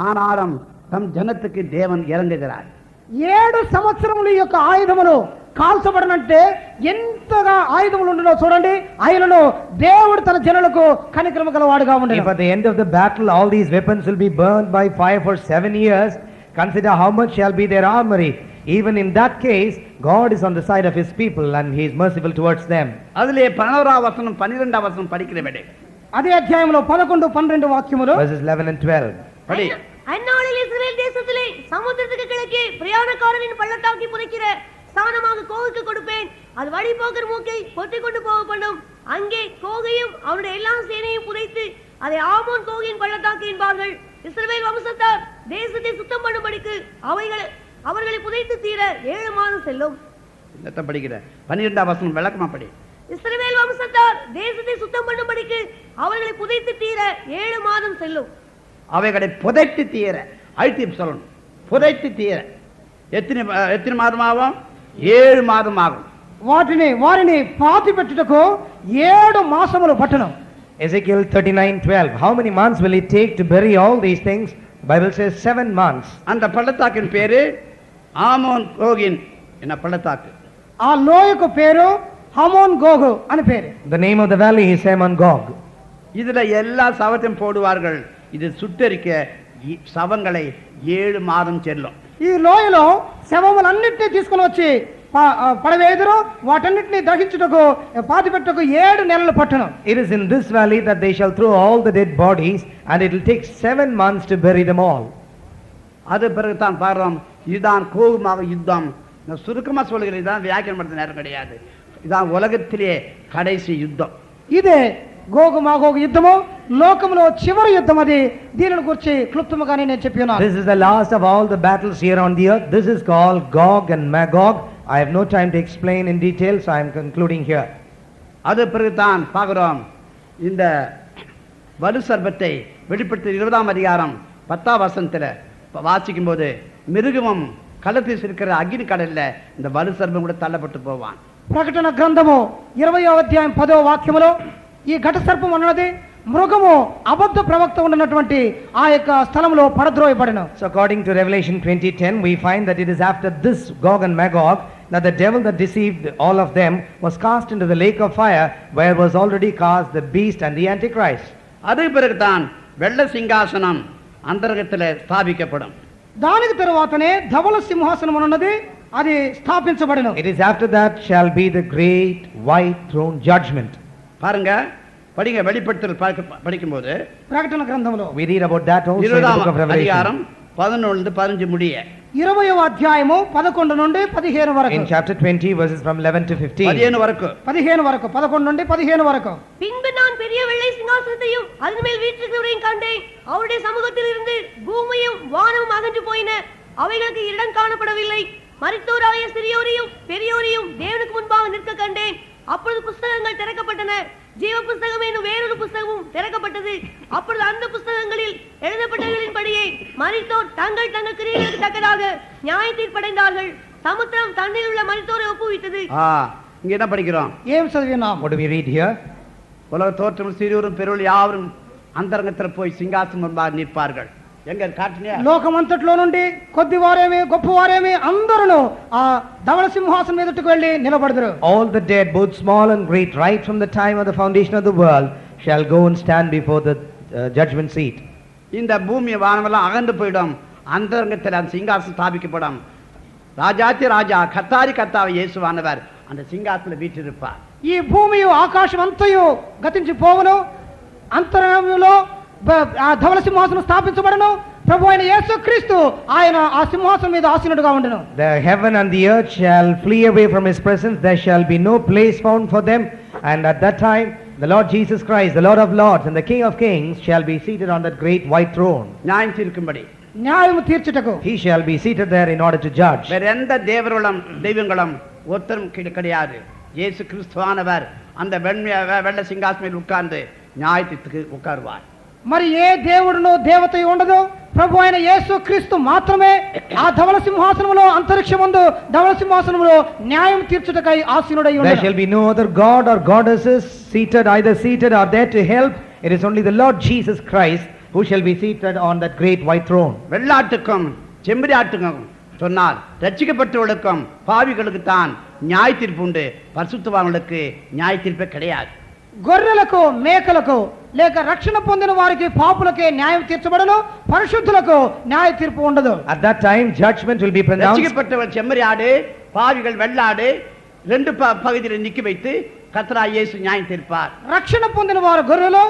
ஆனாலும் தம் ஜனத்துக்கு தேவன் இறங்குகிறார். 7 సంవత్సరముల యొక్క ఆయుధములు కాల్చబడనంటే ఎంతగా ఆయుధములు ఉండనో చూడండి. ఆయనను దేవుడు తన జనులకు కనికరము గలవాడుగా ఉండెను. If at the end of the battle all these weapons will be burned by fire for 7 years, consider how much shall be their armory. Even in that case, God is on the side of his people and he is merciful towards them. அதிலே 11వ వచనం 12వ వచనం படிக்கிறவடே. అదే అధ్యాయంలో 11 12 వాక్యములు Verses 11 and 12. படி. அந்நாளில் இஸ்ரவேல் தேசத்திலே சமுத்திரத்துக்கு கிழக்கே பிரயாணக்காரனின் பள்ளத்தாக்கி புதைக்கிற ஸ்தானமாக கோகுக்கு கொடுப்பேன். அது வழி போகிற மூக்கை பொத்திக் கொண்டு போக பண்ணும். அங்கே கோகையும் அவருடைய எல்லா சேனையும் புதைத்து அதை ஆமோன் கோகையின் பள்ளத்தாக்கு என்பார்கள். இஸ்ரவேல் வம்சத்தார் தேசத்தை சுத்தம் பண்ணும்படிக்கு அவர்களை புதைத்து தீர 7 மாதம் செல்லும். என்னத்த படிக்கிற? 12వ வசனம் விளக்கமா படி. இஸ்ரவேல் வம்சத்தார் தேசத்தை சுத்தம் பண்ணும்படிக்கு அவர்களை புதைத்து தீர 7 மாதம் செல்லும். அவைகளை புதைத்து தீர அழுத்தி சொல்லணும். புதைத்து தீர எத்தனை மாதம் ஆகும்? 7 மாதம் ஆகும். వారిని పాతి పెట్టుటకు 7 మాసములు పట్టును. Ezekiel 39:12. How many months will it take to bury all these things? Bible says 7 months. அந்த பள்ளத்தாக்கின் பேரு ஆமோன் கோகின் என்ன பள்ளத்தாக்கு. ఆ లోయకు పేరు హమోన్ గోగు అని పేరు. The name of the valley is Hamon Gog. இதுல எல்லா சவத்தையும் போடுவார்கள். இது சுட்டரிக்க சவங்களை 7 மாதம் செல்லும். ఈ లోయలో శవములన్నిటినీ తీసుకొని వచ్చి పడవేదురు, వాటన్నిటిని దహించుటకు పాతిపెట్టుటకు 7 నెలలు పట్టును. It is in this valley that they shall throw all the dead bodies, and it will take 7 months to bury them all. அது பிறகுதான் பாடுறோம். இதுதான் கோகுமாக யுத்தம். நான் சுருக்கமா சொல்லுகிறேன். இதான் வியாக்கியம் படுத்த நேரம் கிடையாது. இதான் உலகத்திலே கடைசி யுத்தம். ఇదే గోగు మాగోగు యుద్ధము, లోకములో చివరి యుద్ధం. అది దీనిని గురించి క్లుప్తముగానే నేను చెప్పి ఉన్నాను. This is the last of all the battles here on the earth. This is called Gog and Magog. I have no time to explain in detail, so I am concluding here. அது பிறகுதான் பார்க்கிறோம். இந்த வலு சர்பத்தை வெளிப்படுத்த 20ஆம் அதிகாரம் 10ஆம் வசனத்துல வாசிக்கும் போது மிருகமும் களத்தில் இருக்கிற அக்னி கடல்ல இந்த வலு சர்பம் கூட தள்ளப்பட்டு போவான். ప్రకటన గ్రంథము 20వ అధ్యాయం 10వ వాక్యములో ఈ ఘట సర్పం అన్నది మృగము అబద్ధ ప్రవక్త ఉన్నటువంటి ఆ యొక్క స్థలంలో పడద్రోయబడెను. So according to Revelation 20:10, we find that it is after this Gog and Magog that the devil that deceived all of them was cast into the lake of fire, where was already cast the beast and the antichrist. அதுக்கு பிறகுதான் வெள்ள சிங்காசனம் அந்தரகத்தில் ஸ்தாபிக்கப்படும். దానికి తరువాతనే ధవళ సింహాసనం అన్నది అది స్థాపించబడెను. It is after that shall be the great white throne judgment. பாருங்க, படிங்க. வெளிப்படுத்தல் படிக்கும்போது ప్రకటన గ్రంథంలో We read about that also in the book of 20ஆம் அதிகாரம் Revelation. 11-15 முடிய 20వ అధ్యాయము 11 నుండి 15 వరకు. In chapter 20 verses from 11 to 15. 15 వరకు 15 వరకు, 11 నుండి 15 వరకు. பின்பு நான் பெரிய வெள்ளை சிங்காசனத்தையும் அதன் மேல் வீற்றிருக்கிறவரையும் கண்டேன். அவருடைய சமூகத்தில் இருந்து பூமியும் வானமும் அகன்று போயின. அவைகளுக்கு இடம் காணப்படவில்லை. மரித்தோராய சிறியோரையும் பெரியோரையும் தேவனுக்கு முன்பாக நிற்க கண்டேன். அப்பொழுது புஸ்தகங்கள் திறக்கப்பட்டன. ஜீவ புஸ்தகம் என்னும் வேறொரு புஸ்தகமும் திறக்கப்பட்டது. அப்பொழுது அந்த புஸ்தகங்களில் எழுதப்பட்டவர்களின்படியே மரித்தோர் தங்கள் தங்கள் கிரியைகளுக்கு தக்கதாக நியாய தீர்ப்படைந்தார்கள். சமுத்திரம் தண்ணீர் உள்ள மரித்தோரை ஒப்புவித்தது. இங்க என்ன படிக்கிறோம்? ఏం చదివినాం? What do we read here? உலக தோற்றம் சிறியோரும் பெருள் யாவரும் அந்தரங்கத்தில் போய் சிங்காசனம் முன்பாக நிற்பார்கள். எங்க காட்டினே లోకమంతట్లో నుండి కొద్దివారేమి గొప్పవారేమి అందరూ ఆ ధవళ సింహాసనం మీదకు వెళ్ళి నిలబడదురు. All the dead, both small and great, right from the time of the foundation of the world, shall go and stand before the judgment seat. இந்த பூமி வானமெல்லாம் அகன்று போயிடும். அந்தரங்கத்தில் அந்த சிங்காசனம் ஸ்தாபிக்கப்படும். ராஜாத்தி ராஜா கத்தாரி கத்தாவை இயேசுவானவர் அந்த சிங்காசனத்தில் வீற்றிருப்பார். ఈ భూమి ఆకాశం అంతయు గతించి పోవును. అంతరంగంలో ఆ ధవళ సింహాసనం స్థాపించబడను. ప్రభు అయిన యేసుక్రీస్తు ఆయన ఆ సింహాసనం మీద ఆసీనుడుగా ఉండును. The heaven and the earth shall flee away from his presence. There shall be no place found for them. And at that time, the Lord Jesus Christ, the Lord of Lords and the King of Kings, shall be seated on that great white throne. நியாயம் தீர்க்கும்படி న్యాయము తీర్చుటకు He shall be seated there in order to judge. வேற எந்த தெய்வங்களும் ஒருத்தரும் கிடையாது. இயேசு கிறிஸ்துவானவர் அந்த வெள்ள சிங்காசனத்தில் உட்கார்ந்து நியாயத்துக்கு உட்காருவார். మరి ఏ దేవుడునో దేవత ఉండదు. ప్రభు అయిన యేసుక్రీస్తు మాత్రమే ఆ ధవళ సింహాసనములో అంతరిక్షమందు ధవళ సింహాసనములో న్యాయం తీర్చుటకై ఆసీనుడై There ఉన్నాడు. shall be no other god or goddesses seated, either seated or there to help. It is only the Lord Jesus Christ who shall be seated on that great white throne. வெள்ளாட்டுக்கும் செம்மறியாட்டுக்கும் சொன்னார், ரட்சிக்கப்பட்டவர்களுக்கும் பாவிகளுக்கு தான் நியாய தீர்ப்பு உண்டு, பரிசுத்தவான்களுக்கு நியாய தீர்ப்பே கிடையாது. గొర్రెలకు మేకలకు లేక రక్షణ పొందిన వారికి పాపులకే న్యాయం తీర్చబడను, పరిశుద్ధులకు న్యాయ తీర్పు ఉండదు. At that time judgment will be pronounced. ரட்சிக்கப்பட்டவர் செம்மறியாடு, பாவிகள் வெள்ளாடு, ரெண்டு பகுதியில் நிக்க வைத்து கர்த்தராகிய இயேசு நியாயம் தீர்ப்பார். రక్షణ పొందిన వారు గొర్రెలు,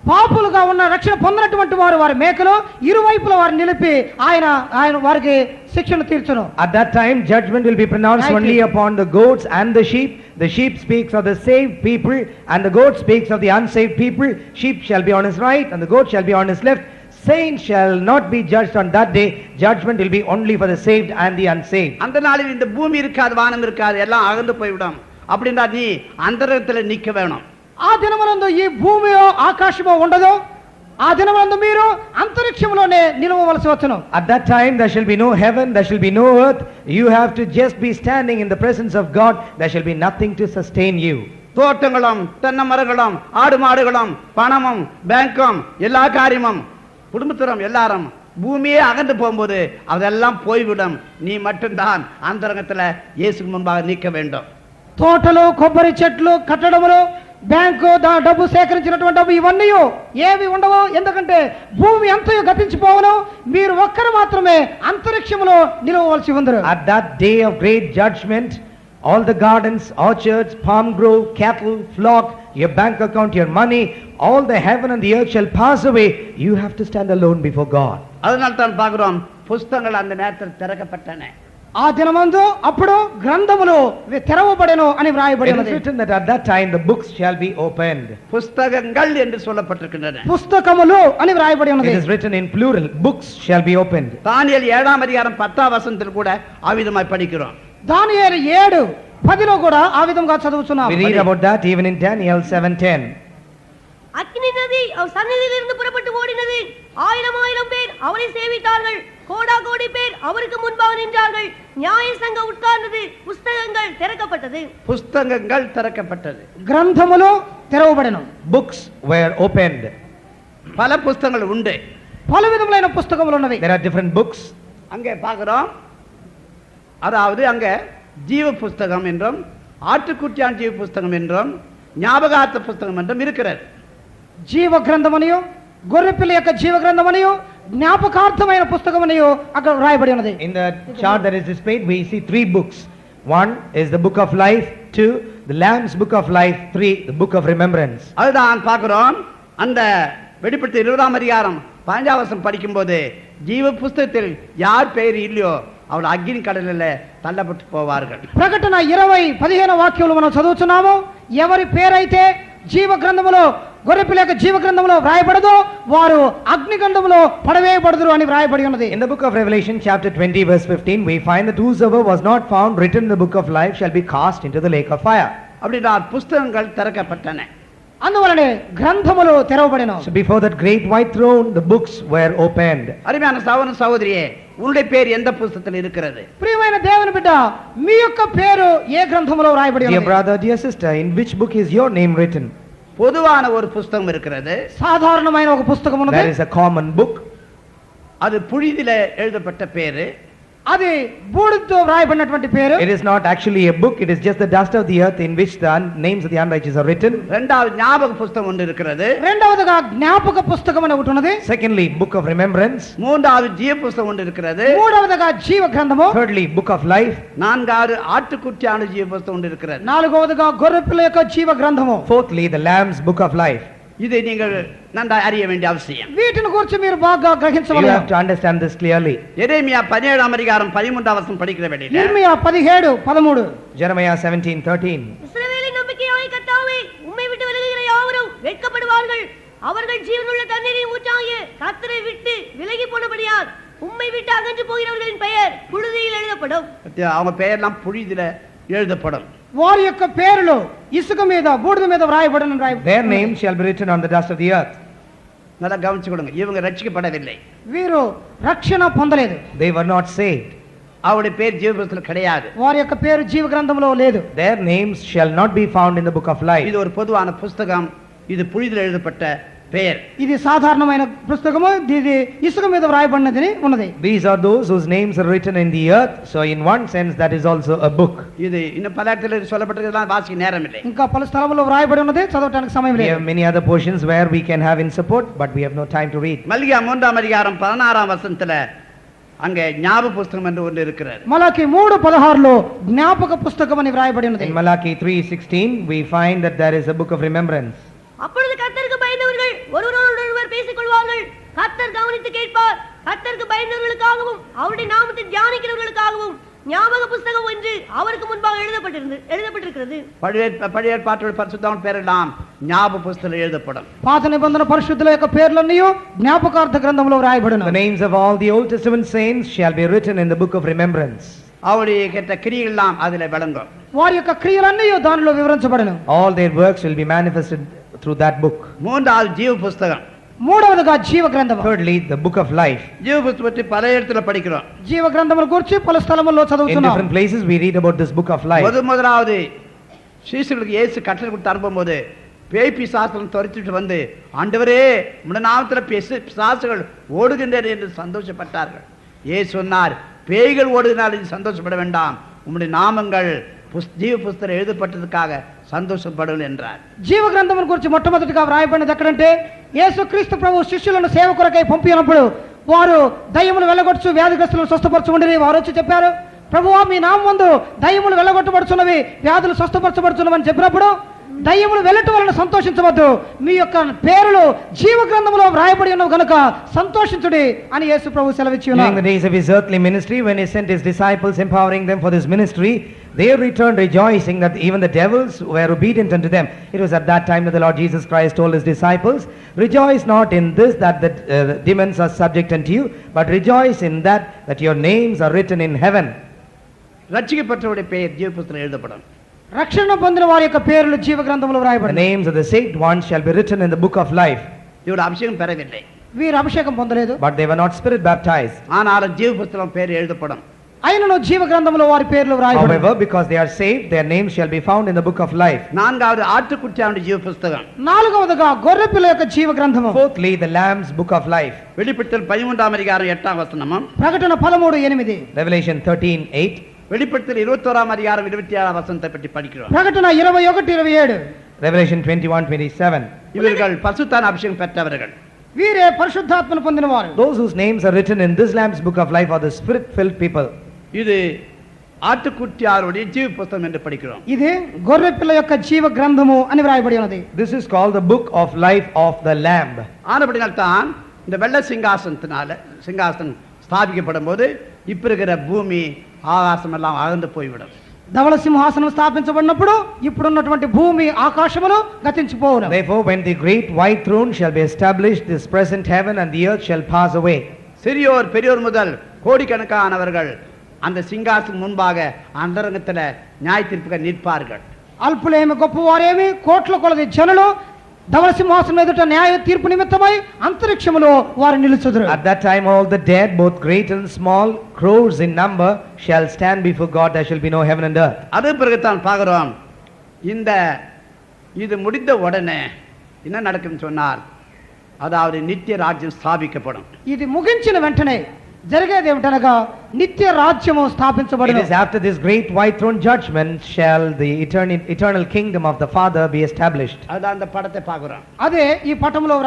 పాపులుగా ఉన్న రక్షణ పొందినటువంటి వారు వారి మేకలు, ఇరువైపుల వారిని నిలిపి ఆయన వారికి శిక్షను తీర్చును. At that time judgment will be pronounced only upon the goats and the sheep. The sheep speaks of the saved people and the goat speaks of the unsaved people. Sheep shall be on his right and the goat shall be on his left. Saints shall not be judged on that day. Judgment will be only for the saved and the unsaved. அந்த நாளில் இந்த பூமி இருக்காது, வானம் இருக்காது, எல்லாம் அகன்று போய்விடும். அப்படின்னா நீ அந்தரத்தில் நிக்க வேணும். ఆ దినమునందు ఈ భూమియో ఆకాశమో ఉండదు, ఆ దినమునందు మీరు అంతరిక్షంలోనే నిలవవలసి వచ్చును. At that time there shall be no heaven, there shall be no earth. You have to just be standing in the presence of God. There shall be nothing to sustain you. தோட்டங்களும் தென்னை மரங்களும் ஆடு மாடுகளும் பணமும் பேங்கும் எல்லா காரியமும் குடும்பத்திலும் எல்லாரும் பூமியே அகன்று போகும்போது அதெல்லாம் போய்விடும். நீ மட்டும்தான் அந்தரங்கத்தில் இயேசுக்கு முன்பாக நிற்க வேண்டும். తోటలు, కొబ్బరి చెట్లు, కట్టడములు, బ్యాంకు డబ్బు సేకరించినటువంటి డబ్బు ఇవన్నీ ఏవి ఉండవు. ఎందుకంటే భూమి అంతయు గతించిపోవను, మీరు ఒక్కరు మాత్రమే అంతరిక్షములో నిలవవలసి ఉందరు. At that day of great judgment, all the gardens, orchards, palm grove, cattle, flock, your bank account, your money, all the heaven and the earth shall pass away. You have to stand alone before God. அதனால தான் பார்க்கிறோம், புஸ்தகங்கள் அந்த நேரத்தில் திறக்கப்பட்டன. ఆ దినమందు అప్పుడు గ్రంథములు తెరవబడెను అని వ్రాయబడి It is ఉన్నది. written that at that time the books shall be opened. புஸ்தகங்கள் என்று சொல்லப்பட்டிருக்கின்றன. పుస్తకములు అని వ్రాయబడి ఉన్నది. It is written in plural. Books shall be opened. தானியேல் 7ஆம் அதிகாரம் 10ஆம் வசனத்தில் கூட அவ்விதமாய் படிக்கிறோம். దానియేలు 7:10 కూడా ఆ విధంగా చదువుతున్నాం. We read about that even in Daniel 7:10. அக்கினி நதி அவர் சந்நிதியிலிருந்து புறப்பட்டு ஓடினது, 1000 பேர் அவரை சேவித்தார்கள், கோடி பேர் அவருக்கு முன்பாக நின்றார்கள், நியாய சங்கம் உட்கார்ந்தது, புஸ்தகங்கள் திறக்கப்பட்டது. புஸ்தகங்கள் திறக்கப்பட்டது. గ్రంథములు తెరవబడెను. Books were opened. பல புஸ்தகங்கள் உண்டு. పలు విధములైన పుస్తకములు ఉన్నవి. There are different books. அங்கே பார்க்கிறோம், அதாவது அங்க ஜீவ புஸ்தகம் என்றும் ஆட்டுக்குட்டியான் ஜீவ புஸ்தகம் என்றும் ஞாபகார்த்த புஸ்தகம் என்றும் இருக்கிறது. జీవ గ్రంథమనియు, గొర్రెపిల్ల యొక్క జీవ గ్రంథమనియు, జ్ఞాపకార్థమైన పుస్తకమనియు అక్కడ రాయబడి ఉన్నది. In the chart that is displayed, we see 3 books. 1 is the book of life, 2 the Lamb's book of life, 3 the book of remembrance. அதுதான் பார்க்கிறோம். அந்த வெளிப்படுத்தின 20ஆம் அதிகாரம் 15ஆம் வசனம் படிக்கும்போது ஜீவ புஸ்தகத்தில் யார் பெயர் இல்லையோ அவள் அக்னி கடலில் தள்ளப்பட்டு போவார்கள். ప్రకటన 20:15 వాక్యములు మనం చదువుతున్నాము. ఎవరి పేరైతే జీవ గ్రంథములో, గొర్రెపిల్ల యొక్క జీవ గ్రంథములో వ్రాయబడదో వారు అగ్నిగంధములో పడవేయబడుదురు అని వ్రాయబడి ఉన్నది. In the book of Revelation chapter 20 verse 15, we find that whosoever was not found written in the book of life shall be cast into the lake of fire. அப்படின்னா புஸ்தகங்கள் திறக்கப்பட்டன. అందువలనే గ్రంథములు తెరవబడెను. So before that great white throne, the books were opened. அருமையான சகோதர சகோதரியே, உன்னுடைய பேர் எந்த புஸ்தகத்தில் இருக்கிறது? ప్రియమైన దేవుని బిడ్డ, మీ యొక్క పేరు ఏ గ్రంథములో వ్రాయబడి Dear ఉన్నది? brother, dear sister, in which book is your name written? பொதுவான ஒரு புஸ்தகம் இருக்கிறது. సాధారణమైన ఒక పుస్తకం ఉన్నది. There is a common book. அது புழுதியில எழுதப்பட்ட பேரு. అది బూడిదతో వ్రాయబడినటువంటి పేరు. It is not actually a book, it is just the dust of the earth in which the names of the unrighteous are written. இரண்டாவது ஞாபக புஸ்தகம் ஒன்று இருக்கிறது. రెండవదిగా జ్ఞాపక పుస్తకం అని ఒకటి ఉన్నది. Secondly, book of remembrance. மூன்றாவது ஜீவ புஸ்தகம் ஒன்று இருக்கிறது. మూడవదిగా జీవ గ్రంథము. Thirdly, book of life. நான்காவது ஆட்டுக்குட்டியான ஜீவ புஸ்தகம் ஒன்று இருக்கிறது. నాలుగవదిగా గొర్రెపిల్ల యొక్క జీవ గ్రంథము. Fourthly, the Lamb's book of life. இதை நீங்கள் நன்றாக அறிய வேண்டிய அவசியம். వీటిని గురించి మీరు బాగా You గ్రహించవలెను. have to understand this clearly. எரேமியா 17ஆம் அதிகாரம் 13ஆம் வசனம் படிக்கிற வேண்டியது. ఇర్మియా 17:13. Jeremiah 17:13. இஸ்ரவேலின் நம்பிக்கையாகிய கர்த்தாவே, உம்மை விட்டு விலகுகிற யாவரும் வெட்கப்படுவார்கள். அவர்கள் ஜீவனுள்ள தண்ணீரின் ஊற்றாகிய கர்த்தரை விட்டு விலகி போனபடியால் உம்மை விட்டு அகன்று போகிறவர்களின் பெயர் புழுதியில் எழுதப்படும். அவங்க பெயர்லாம் புழுதியில எழுதப்படும். వారి యొక్క పేరులు ఇసుక మీద, బూడిద మీద వ్రాయబడిన Their names shall be written on the dust of the earth. நல்லா கவனிச்சு கொடுங்க. இவங்க ரட்சிக்கப்படவில்லை. వీరు రక్షణ పొందలేదు. They were not saved. அவருடைய பேர் ஜீவ புஸ்தகத்தில் கிடையாது. వారి యొక్క పేరు జీవ గ్రంథంలో లేదు. Their names shall not be found in the book of life. இது ஒரு பொதுவான புஸ்தகம். இது புழுதியில் எழுதப்பட்ட பெயர். ఇది సాధారణమైన పుస్తకము. ఇది ఇసుక మీద వ్రాయబడినది ఉన్నది. These are those whose names are written in the earth. So in one sense that is also a book. இது இன்னும் பல இடத்துல சொல்லப்பட்டிருக்கிறதெல்லாம் வாசிக்க நேரம் இல்லை. ఇంకా పలు స్థలముల్లో వ్రాయబడి ఉన్నది, చదవడానికి సమయం We లేదు. have many other portions where we can have in support, but we have no time to read. மல்கியா 3ஆம் அதிகாரம் 16ஆம் வசனத்துல அங்கே ஞாபக புஸ்தகம் என்று ஒன்று இருக்கிறது. మలాకి 3:16లో జ్ఞాపక పుస్తకం అని వ్రాయబడి ఉన్నది. In Malachi 3:16 we find that there is a book of remembrance. அப்பொழுது கர்த்தருக்கு பயந்தவர்கள் ஒருவரோடொருவர் பேசிக் கொள்வார்கள். கர்த்தர் கவனித்து கேட்பார். கர்த்தருக்கு பயந்தவர்களுக்காகவும் அவருடைய நாமத்தை தியானிக்கிறவர்களுக்காகவும் ஞாபக புஸ்தகம் ஒன்று அவருக்கு முன்பாக எழுதப்பட்டிருக்கிறது. பழைய ஏற்பாட்டோட பரிசுத்தமான பேரெல்லாம் ஞாபக புஸ்தகத்தில் எழுதப்படும். పాత నిబంధన పరిశుద్ధుల యొక్క పేర్లన్నీ జ్ఞాపకార్థ గ్రంథంలో వ్రాయబడిన. The names of all the Old Testament saints shall be written in the book of remembrance. அவருடைய கேட்ட கிரியைகள் எல்லாம் அதிலே விளங்கும். వారి యొక్క క్రియలన్నీ దానిలో వివరించబడను. All their works will be manifested through that book. மூன்றாவது ஜீவ புஸ்தகம். మూడవదిగా జీవ గ్రంథము. Thirdly, the book of life. ஜீவ புஸ்தகத்தை பல இடத்துல படிக்கிறோம். జీవ గ్రంథముల గురించి పలు స్థలముల్లో In చదువుతున్నాం. different places we read about this book of life. முதலாவது சீஷர்களுக்கு இயேசு கட்டளை கொடுத்து அனுப்பும்போது பேய் பிசாசுలను துரத்திட்டு வந்து ஆண்டவரே உம்முடைய நாமத்தில் பிசாசுகள் ஓடுகின்றன என்று சந்தோஷப்பட்டார்கள். இயேசு சொன்னார், பேய்கள் ஓடுகினால் இது சந்தோஷப்பட வேண்டாம், உம்முடைய நாமங்கள் జీవ పుస్తకం எழுதப்பட்டதுக்காக సంతోషపడలు என்றார். జీవ గ్రంథముల గురించి మొట్టమొదటిగా వ్రాయబడినది ఎక్కడంటే యేసుక్రీస్తు ప్రభు శిష్యులను సేవ కొరకై పంపినప్పుడు వారు దయ్యములు వెళ్ళగొట్టు వ్యాధిగ్రస్తులను స్వస్థపరచుకుంటే వారు వచ్చి చెప్పారు, ప్రభువా మీ నామమందు దయ్యములు వెళ్ళగొట్టబడుచున్నవి, వ్యాధులు స్వస్థపరచబడుచున్నవని చెప్పినప్పుడు దయ్యములు వెళ్ళటం వలన సంతోషించవద్దు, మీ యొక్క పేరులు జీవ గ్రంథములో వ్రాయబడి ఉన్నవి గనుక సంతోషించుడి అని యేసు ప్రభు సెలవిచ్చి ఉన్నారు. During the days of his earthly ministry, when he sent his disciples, empowering them for this ministry, they returned rejoicing that even the devils were obedient unto them. It was at that time that the Lord Jesus Christ told his disciples, rejoice not in this that the demons are subject unto you, but rejoice in that your names are written in heaven. ரட்சிக்கப்பட்டவருடைய பெயர் ஜீவ புஸ்தகத்தில் எழுதப்படும். రక్షణ పొందిన వారి యొక్క పేర్లు జీవ గ్రంథములో The వ్రాయబడిన. names of the saved ones shall be written in the book of life. இவருடைய அபிஷேகம் பெறவில்லை, వీరు అభిషేకం పొందలేదు, But they were not spirit baptized. ஆனாலும் ஜீவ புஸ்தகம் பேர் எழுதப்படும். అయినను జీవ గ్రంథములో వారి పేర్లు వ్రాయబడిన. However, because they are saved, their names shall be found in the book of life. நான்காவது ஆட்டுக்குட்டியாவுடைய ஜீவ புஸ்தகம். నాలుగవదిగా గొర్రెపిల్ల యొక్క జీవ గ్రంథము. Fourthly, the Lamb's book of life. வெளிப்படுத்தல் 13ஆம் அதிகாரம் 8ஆம் வசனமும், ప్రకటన 13:8, Revelation 13:8. வெளிப்படுத்தல் 21ஆம் அதிகாரம் 27ஆம் வசனத்தை பற்றி படிக்கிறோம். ప్రకటన 21:27. Revelation 21:27. இவர்கள் பரிசுத்தான அபிஷேகம் பெற்றவர்கள். వీరే పరిశుద్ధాత్మను పొందినవారు. Those whose names are written in this Lamb's book of life are the spirit-filled people. இது ஆட்டுக்குட்டியாருடைய ஜீவ புஸ்தகம் என்று படிக்கிறோம். ఇది గొర్రెపిల్ల యొక్క జీవ గ్రంథము అని వ్రాయబడి ఉన్నది. This is called the book of life of the Lamb. ஆனபடினால்தான் இந்த வெள்ள சிங்காசனம் ஸ்தாபிக்கப்படும் போது இப்ப இருக்கிற பூமி ஆகாசம் எல்லாம் அகன்று போய்விடும். ధవళ సింహాసనం స్థాపించబడినప్పుడు ఇప్పుడున్నటువంటి భూమి ఆకాశములు గతించిపోవును. Therefore, when the great white throne shall be established, this present heaven and the earth shall pass away. சிறியோர் பெரியோர் முதல் கோடிக்கணக்கானவர்கள் அந்த சிங்காசனம் முன்பாக அந்தரங்கத்தில் நியாய தீர்ப்புக்கு நிற்பார்கள். అల్పులేమి గొప్పవారేమి కోట్ల కొలది జనులు ధవళ సింహాసనం ఎదుట న్యాయ తీర్పు నిమిత్తమై అంతరిక్షములో వారు నిలుచుదురు. At that time, all the dead, both great and small, crores in number, shall stand before God. There shall be no heaven and earth. அது பிறகுதான் பார்க்கிறோம், இது முடிந்த உடனே என்ன நடக்கும்னு சொன்னால், அதாவது நித்திய ராஜ்யம் ஸ்தாபிக்கப்படும். ఇది ముగించిన వెంటనే జరిగేది ఏమిటనగా నిత్య రాజ్యము It స్థాపించబడును. is after this great white throne judgment shall the eternal kingdom of the Father be established. அதான் அந்த படத்தை பார்க்கிறோம். అదే ఈ పటములో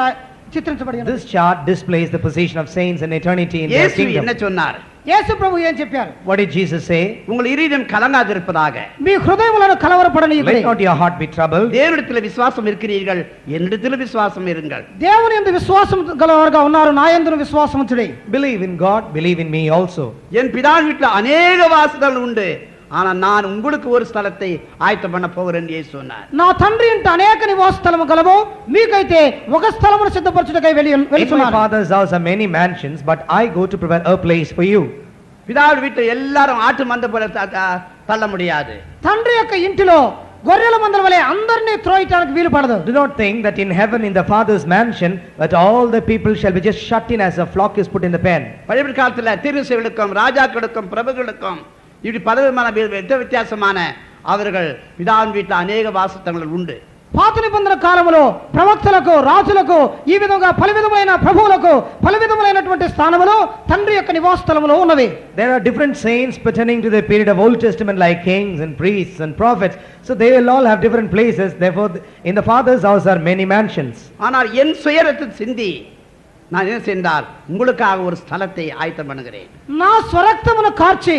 చిత్రించబడి ఉన్నది. This chart displays the position of saints in eternity in their இயேசு என்ன kingdom. சொன்னார்? యేసు ప్రభు ఏం చెప్పారు? What did Jesus say? உங்கள் இருதயம் கலங்காதிருப்பதாக, మీ హృదయములను కలవరపడనీయుడి. Let not your heart be troubled. தேவனிடத்தில் விசுவாசம் இருக்கிறீர்கள், என்னிடத்தில் விசுவாசம் இருங்கள். దేవుని యందు విశ్వాసం గలవారుగా ఉన్నారు, నా యందును విశ్వాసం ఉంచుడి. Believe in God, believe in me also. என் பிதாவின் வீட்டில் அநேக வாசல்கள் உண்டு, ஆனால் நான் உங்களுக்கு ஒரு ஸ்தலத்தை ஆயத்தம் பண்ண போகிறேன் என்று இயேசு சொன்னார். నా తండ్రి ఇంట అనేక నివాస స్థలము గలవు, మీకైతే ఒక స్థలమును సిద్ధపరచుటకై In my వెళుచున్నాను. Father's house are many mansions, but I go to prepare a place for you. பிதாவின் வீட்டில் எல்லாரும் ஆட்டு மந்த போல தள்ள முடியாது. తండ్రి యొక్క ఇంటిలో గొర్రెల మందల వలె అందరినీ త్రోయటానికి వీలు పడదు. Do not think that in heaven, in the Father's mansion, that all the people shall be just shut in as a flock is put in the pen. பழைய காலத்தில் தீர்க்கதரிசிகளுக்கும் ராஜாக்களுக்கும் பிரபுக்களுக்கும் இப்படி பலவிதமான வித்தியாசமான அவர்கள் பிதாவின் வீட்டில் அநேக வாசஸ்தலங்கள் உண்டு. పాత నిబంధన కాలములో ప్రవక్తలకు రాజులకు ఈ విధంగా పలు విధములైన ప్రభువులకు పలు విధములైనటువంటి స్థానములు తండ్రి యొక్క నివాస స్థలములో ఉన్నవి. There are different saints pertaining to the period of Old Testament like kings and priests and prophets. So they will all have different places. Therefore in the Father's house are many mansions. ஆனால் என் சுயரத்தை சிந்தி நான் என்ன செய்தால் உங்களுக்காக ஒரு ஸ்தலத்தை ஆயத்தம் பண்ணுகிறேன். నా స్వరక్తమును కార్చి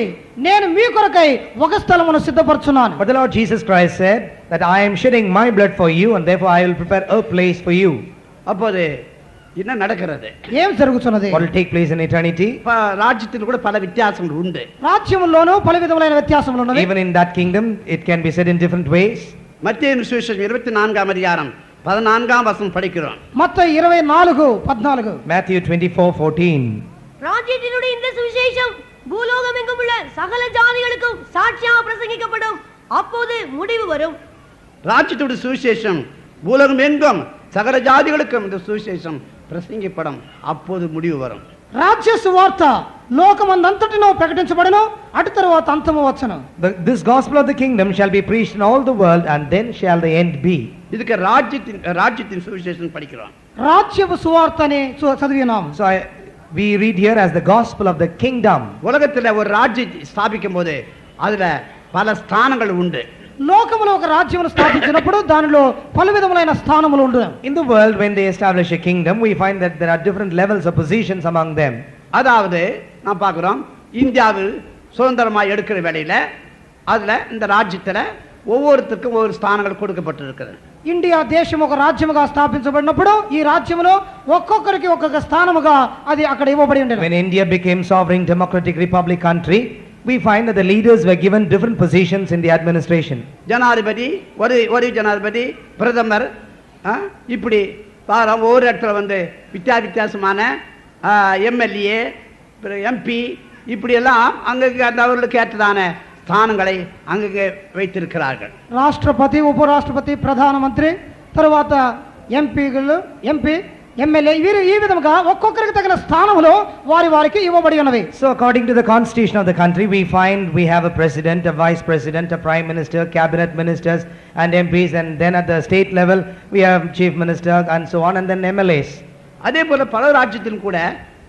నేను మీ కొరకై ఒక స్థలమును సిద్ధపరచున్నాను. But the Lord Jesus Christ said that I am shedding my blood for you and therefore I will prepare a place for you. அப்போது என்ன நடக்கிறது? ఏం జరుగుతున్నది? What will take place in eternity? ராஜ்யத்தில் கூட பல வித்தியாசங்கள் உண்டு. రాజ్యములోనూ పలు విధములైన వ్యత్యాసములు ఉన్నవి. Even in that kingdom it can be said in different ways. மத்தேயு சுவிசேஷம் 24ஆம் அதிகாரம் 14ஆம் வசனம் படிக்கிறோம். மத்தேயு 24:14. Matthew 24:14. ராஜ்யத்தினுடைய இந்த சுவிசேஷம் பூலோகம் எங்கும் உள்ள சகல ஜாதிகளுக்கும் சாட்சியாக பிரசங்கிக்கப்படும். அப்போது முடிவு வரும். ராஜ்யத்துடைய சுவிசேஷம் பூலோகம் எங்கும் சகல ஜாதிகளுக்கும் இந்த சுவிசேஷம் பிரசங்கிக்கப்படும். அப்போது முடிவு வரும். రాజ్య సువార్త లోకమందంతటిలో ప్రకటించబడును, అటు తరువాత అంతము వచ్చును. This gospel of the kingdom shall be preached in all the world and then shall the end be. இதுக்கு ராஜ்யத்தின் சுவிசேஷம் படிக்கிறோம். రాజ్యపు సువార్త అని చదివినాం. So we read here as the gospel of the kingdom. உலகத்தில் ஒரு ராஜ்யத்தை ஸ்தாபிக்கும் போது அதுல பல ஸ்தானங்கள் உண்டு. లోకములో ఒక రాజ్యమును స్థాపించినప్పుడు దానిలో పలు విధములైన స్థానములు ఉండును. In the world when they establish a kingdom we find that there are different levels of positions among them. அதாவது நாம் பார்க்கிறோம் இந்தியாவில் சுதந்திரமாக எடுக்கிற வேளையில அதுல இந்த ராஜ்யத்துல ஒவ்வொருத்தருக்கும் ஒவ்வொரு ஸ்தானங்கள் கொடுக்கப்பட்டிருக்கிறது. ఇండియా దేశం ఒక రాజ్యముగా స్థాపించబడినప్పుడు ఈ రాజ్యములో ఒక్కొక్కరికి ఒక్కొక్క స్థానముగా అది అక్కడ ఇవ్వబడి ఉండేది. When India became sovereign democratic republic country, we find that the leaders were given different positions in the administration. ஜனாதிபதி, ஒரு ஜனாதிபதி, பிரதமர், இப்படி ஒவ்வொரு இடத்துல வந்து வித்தியாசமான எம்எல்ஏ, எம்பி, இப்படி எல்லாம் அங்கங்கே அவர்களுக்கு ஏற்றதான స్థానங்களை அங்கே வைத்திருக்கிறார்கள். రాష్ట్రపతి, ఉపరాష్ట్రపతి, ప్రధానమంత్రి, తరువాత ఎంపీ, ఎమ్మెల్యే ఈ విధంగా ఒక్కొక్కరికి తగిన స్థానములో వారికి ఇవ్వబడి ఉన్నవి. So according to the constitution of the country we find we have a president, a vice president, a prime minister, cabinet ministers and MPs, and then at the state level we have chief minister and so on, and then MLAs. அதே போல பல ராஜ்யத்திலும் கூட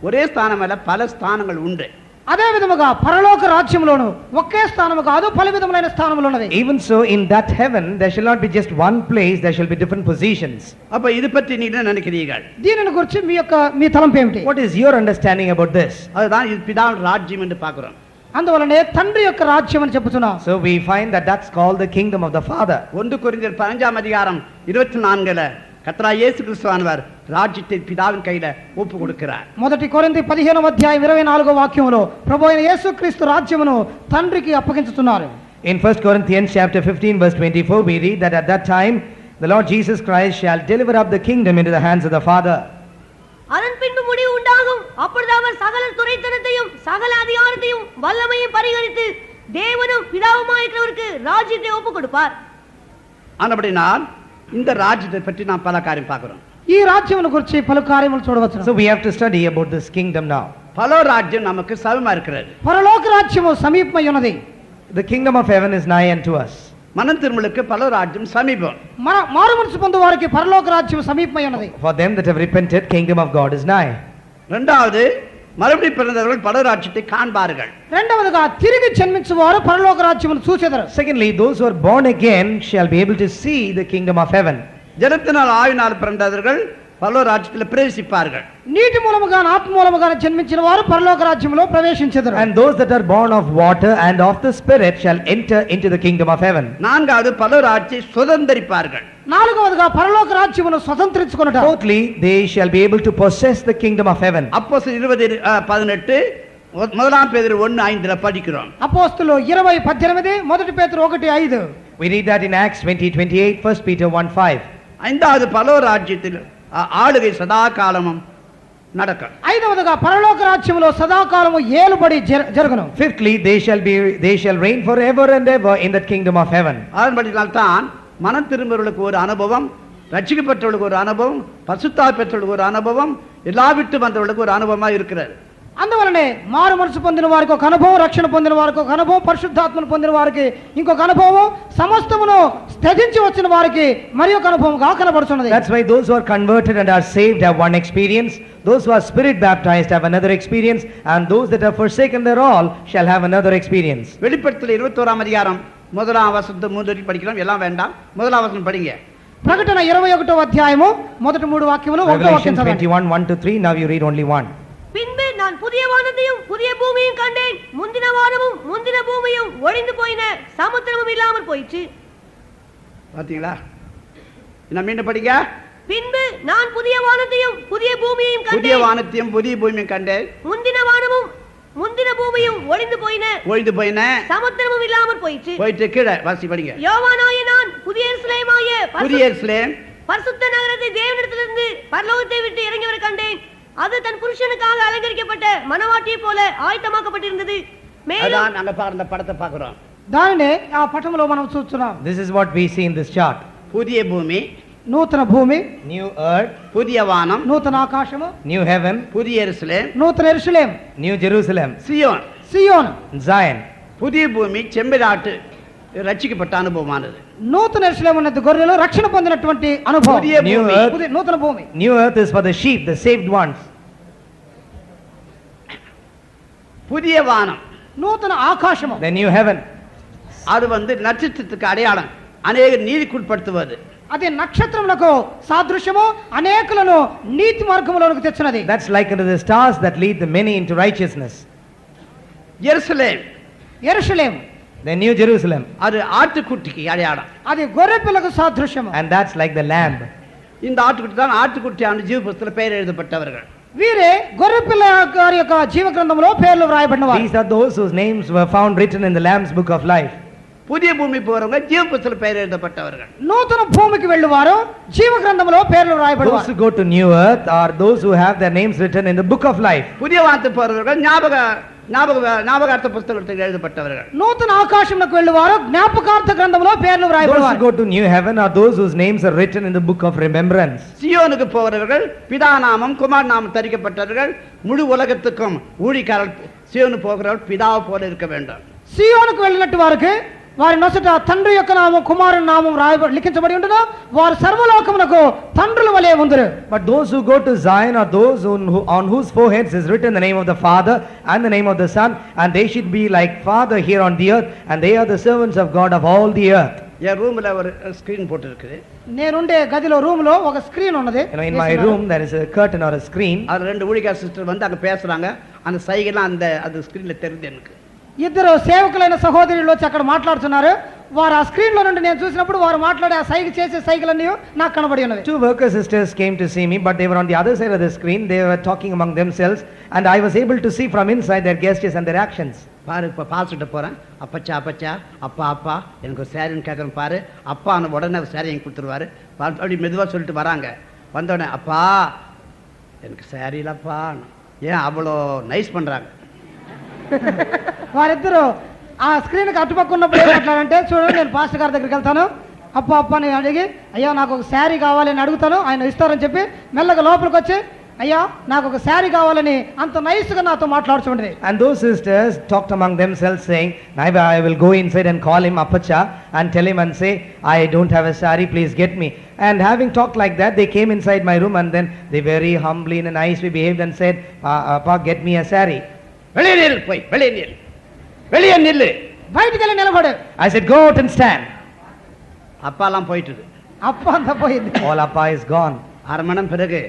ஒரே ஸ்தானம் அல்ல பல ஸ்தானங்கள் உண்டு. అదే విధముగా పరలోక రాజ్యములోను ఒకే స్థానము కాదు పలు విధములైన స్థానములు ఉన్నవి. Even so in that heaven there shall not be just one place, there shall be different positions. அப்ப இது பற்றி நீங்க என்ன நினைக்கிறீர்கள்? దీనిని గురించి మీ తలంపు ఏమిటి? What is your understanding about this? அதுதான் இது பிதாவின் ராஜ்யம் என்று பார்க்கிறோம். అందువలనే తండ్రి యొక్క రాజ్యం అని చెప్పుచున్నాం. So we find that that's called the kingdom of the Father. 1 கொரிந்தியர் 15ஆம் அதிகாரம் 24ல கர்த்தராகிய இயேசு கிறிஸ்துவானவர் ராஜ்யத்தை பிதாவின் கையில ஒப்பு கொடுக்கிறார். మొదటి కొరింథీ 15వ అధ్యాయం 24వ వాక్యములో ప్రభువైన యేసుక్రీస్తు రాజ్యమును తండ్రికి అప్పగించుతున్నారు. In 1 Corinthians chapter 15 verse 24 we read that at that time the Lord Jesus Christ shall deliver up the kingdom into the hands of the Father. அதன் பின்பு முடிவு உண்டாகும். அப்பொழுது அவர் சகல துரைத்தனத்தையும் சகல அதிகாரத்தையும் வல்லமையும் பரிகரித்து தேவனும் பிதாவுமாயிருக்கிறவருக்கு ராஜ்யத்தை ஒப்பு கொடுப்பார். ஆனபடினால் இந்த ராஜ்யத்தை பற்றி நாம் பல காரியம் பார்க்கிறோம். ఈ రాజ్యమును గురించి పలు కార్యములు చూడవచ్చు. So we have to study about this kingdom now. பல ராஜ்யம் நமக்கு சமமா இருக்கிறது. పరలోక రాజ్యము సమీపమై ఉన్నది. The kingdom of heaven is nigh unto us. மனம் திரும்பலுக்கு பல ராஜ்யம் சமீபம். మారు మనసు పొందు వారికి పరలోక రాజ్యం సమీపమై ఉన్నది. For them that have repented, kingdom of God is nigh. இரண்டாவது மறுபடியும் பிறந்தவர்கள் பல ராஜ்யத்தை காண்பார்கள். రెండవదిగా తిరిగి జన్మించువారు పరలోక రాజ్యమును చూచెదరు. Secondly, those who are born again shall be able to see the kingdom of heaven. ஜனத்தினால் ஆவினால் பிறந்தவர்கள் பல ராஜ்யத்தில் பிரவேசிப்பார்கள். నీటి మూలముగా ఆత్మ మూలముగా జన్మించిన వారు పరలోక రాజ్యములో ప్రవేశించెదరు. And those that are born of water and of the Spirit shall enter into the kingdom of heaven. நான்காவது பல ராஜ்யத்தை சுதந்தரிப்பார்கள். నాలుగవదిగా పరలోక రాజ్యమును స్వతంత్రించుకొనుట. Fourthly, they shall be able to possess the kingdom of heaven. அப்போஸ்தலர் 20:18 முதலாம் பேதுரு 1:5 படிக்கிறோம். అపోస్తలులు 20:18 మొదటి పేతురు 1:5. We read that in Acts 20:28, 1 Peter 1:5. ஐந்தாவது பல ராஜ்யத்தில் ஆளுகை சதா காலமும் நடக்கும். ఐదవదిగా పరలోక రాజ్యములో సదాకాలము ఏలుబడి జరుగును. Fifthly, they shall reign forever and ever in that kingdom of heaven. அதன்படியால் தான் மனம் திரும்பவர்களுக்கு ஒரு அனுபவம், ரட்சிக்கப்பட்டவர்களுக்கு ஒரு அனுபவம், பரிசுத்த பெற்றவர்களுக்கு ஒரு அனுபவம், எல்லா விட்டு வந்தவர்களுக்கு ஒரு அனுபவமா இருக்கிறது. అందువలనే మారు మనసు పొందిన వారికి ఒక అనుభవం, రక్షణ పొందిన వారికి ఒక అనుభవం, పరిశుద్ధాత్మను పొందిన వారికి ఇంకొక అనుభవం, సమస్తమును త్యజించి వచ్చిన వారికి మరి ఒక అనుభవంగా కనబడుతున్నది. That's why those who are converted and are saved have one experience, those who are spirit baptized have another experience, and those that have forsaken their all shall have another experience. வெளிப்படுத்தல் 21ஆம் அதிகாரம் 1ஆம் வசனத்து 3 வரைக்கும் படிக்கலாம், எல்லாம் வேண்டாம். 1ஆம் வசனம் படிங்க. ప్రకటన 21వ అధ్యాయము మొదటి 3 వాక్యములు ఒకటో Revelation వాక్యం చదవండి. 21, 1 to 3, now you read only 1. பின்பு நான் புதிய வானத்தையும் புதிய பூமியையும் கண்டேன். முந்தின வானமும் முந்தின பூமியும் ஒழிந்து போயின, சமுத்திரமும் இல்லாமல் போயிற்று. பாத்தீங்களா? என்ன மீண்டும் படிங்க. பின்பு நான் புதிய வானத்தையும் புதிய பூமியையும் புதிய கண்டேன். வானத்தையும் புதிய பூமியும் கண்டேன். முந்தின வானமும் முந்தின பூமியும் ஒழிந்து போயின, ஒழிந்து போயின, சமுத்திரமும் இல்லாமல் போயிற்று. போயிட்டு கீழே வாசி படிங்க. யோவானாகிய நான் புதிய எருசலேமாகிய புதிய எருசலேம் பரிசுத்த நகரத்தை தேவனிடத்திலிருந்து பரலோகத்தை விட்டு இறங்கி வர கண்டேன். அது தன் புருஷனுக்காக அலங்கரிக்கப்பட்ட மணவாட்டியை போல ஆயத்தமாக்கப்பட்டிருந்தது. மேலும் அதான் நாங்க பாருங்க படத்தை பார்க்கிறோம். దానినే ఆ పటములో మనం చూస్తున్నాం. This is what we see in this chart. புதிய பூமி, నూతన భూమి, New earth, புதிய வானம், నూతన ఆకాశము, new heaven, புதிய எருசலேம், నూతన యెరూషలేము, new Jerusalem, சியோன். సియోను. Zion. புதிய பூமி செம்பிடாட்டு ரட்சிக்கப்பட்ட அனுபவமானது. నూతన యెరూషలేము అన్నది గొర్రెలు రక్షణ పొందినటువంటి అనుభవం. புதிய New பூமி, earth. నూతన భూమి. New earth is for the sheep, the saved ones. புதிய வானம், నూతన ఆకాశము. The new heaven. அது நட்சத்திரத்துக்கு அடையாளம், அநேக நீதிக்குட்படுத்துவது. అది నక్షత్రములకు సాదృశ్యము, అనేకులను నీతి మార్గములోనికి తెచ్చినది. That's like unto the stars that lead the many into righteousness. எருசலேம், యెరూషలేము The new Jerusalem. அது ஆட்டுக்குட்டிக்கு அடையாளம். అది గొర్రె పిల్లకు సాదృశ్యము. And that's like the lamb. இந்த ஆட்டுக்குட்டி தான் ஆட்டுக்குட்டியான ஜீவ புஸ்தகத்தில் பெயர் எழுதப்பட்டவர்கள். వీరే గొర్రె పిల్ల గారి యొక్క జీవ గ్రంథంలో పేర్లు వ్రాయబడిన వారు. These are those whose names were found written in the Lamb's book of life. புதிய பூமி போறவங்க ஜீவ புஸ்தகத்தில் பெயர் எழுதப்பட்டவர்கள். నూతన భూమికి వెళ్ళువారు జీవ గ్రంథంలో పేర్లు Those వ్రాయబడిన who go to new earth are those who have their names written in the book of life. புதிய வானத்துக்கு போறவர்கள் ஞாபகார்த்த புஸ்தகத்தில் எழுதப்பட்டவர்கள். నూతన ఆకాశమునకు వెళ్ళువారు జ్ఞాపకార్థ గ్రంథంలో పేర్లు Those who వ్రాయబడిన go to new heaven are those whose names are written in the book of remembrance. சியோனுக்கு போறவர்கள் பிதா நாமம் குமார் நாமம் தரிக்கப்பட்டவர்கள். முழு உலகத்துக்கும் ஊழிக்காரர் சியோனு போகிறவர்கள் பிதாவை போல இருக்க வேண்டும். సియోనుకు వెళ్ళినట్టు వారికి వారి నొసట తండ్రి యొక్క నామం కుమారుని నామం లిఖించబడి ఉండును. వారు సర్వలోకమునకు తండ్రుల వలె ఉందురు. But those who go to Zion are those on whose foreheads is written the name of the Father and the name of the Son, and they should be like Father here on the earth, and they are the servants of God of all the earth. என் ரூம்ல ஒரு screen போட்டு இருக்குது. నేనుండే గదిలో room లో ఒక screen ఉన్నది. In my room there is a curtain or a screen. அது ரெண்டு ஊழியக்கார சிஸ்டர் அங்க பேசுறாங்க. அந்த சைகெல்லாம் அந்த ஸ்கிரீன்ல தெரியுது எனக்கு. ఇద్దరు సేవకులైన సహోదరులు వచ్చి అక్కడ మాట్లాడుతున్నారు. వారు ఆ స్క్రీన్ లో నుండి నేను చూసినప్పుడు వారు మాట్లాడే ఆ సైగ చేసే సైగలన్నీ నాకు కనబడి ఉన్నవి. Two worker sisters came to see me, but they were on the other side of the screen. They were talking among themselves, and I was able to see from inside their gestures and their actions. பாரு, இப்போ பாஸ்கிட்ட போகிறேன். அப்பச்சா அப்பச்சா, அப்பா அப்பா, எனக்கு ஒரு சேரின்னு கேட்குறேன் பாரு. அப்பா உடனே சேரி எனக்கு கொடுத்துருவாரு. அப்படி மெதுவாக சொல்லிட்டு வராங்க. வந்தோடனே அப்பா எனக்கு சேரி இல்லப்பா. ஏன் அவ்வளோ நைஸ் பண்ணுறாங்க? వారిద్దరు ఆ స్క్రీన్ కి అటుపక్క ఉన్నప్పుడు ఏం మాట్లాడంటే, చూడండి నేను పాస్టర్ గారి దగ్గరికి వెళ్తాను, అప్ప నేను అడిగి అయ్యా నాకు ఒక శారీ కావాలని అడుగుతాను, ఆయన ఇస్తారని చెప్పి మెల్లగా లోపలికి వచ్చి అయ్యా నాకు ఒక శారీ కావాలని అంత నైస్ గా నాతో మాట్లాడుచుండేది. And those sisters talked among themselves saying, I will go inside and call him Appacha and tell him and say, I don't have a sari, please get me. And having talked like that, they came inside my room, and then they very humbly and nicely behaved and said, Appa, get me a sari. வெளியே நில், போய் வெளியே நில், வெளியே நில்லு. బయటికి వెళ్ళి నిలబడు. I said, go out and stand. அப்பாலாம் போயிட்டுது. అప్ప అంతా పోయింది. All Appa is gone. அரை மணி நேரம் பிறகு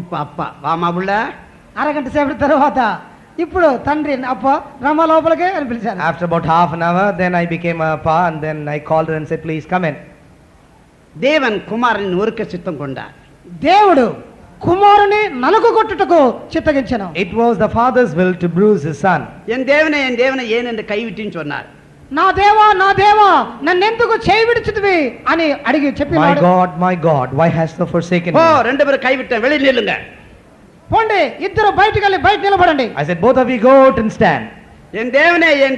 இப்போ அப்பா வாமா உள்ள. అరగంట సేపటి తర్వాత ఇప్పుడు తండ్రి అప్ప రమ లోపలికి అని పిలిచాను. After about half an hour, then I became Appa, and then I called her and said, please come in. தேவன் குமாரன் ஒருக்க சித்தம் கொண்டார். దేవుడు కుమారుని నలుగుగొట్టుటకు చిత్తగించెను. It was the Father's will to bruise his son. என் தேவனை ஏன் என்று கைவிட்டின்னு சொன்னார். నా దేవా నన్నెందుకు చేయి విడిచితివి అని అడిగి చెప్పినాడు. My God, why hast thou forsaken me? ரெண்டு பேரும் கைவிட்டேன், வெளியே நில்லுங்க. పోండి, ఇద్దరు బయటికి వెళ్ళి బయట నిలబడండి. I said, both of you go out and stand. என்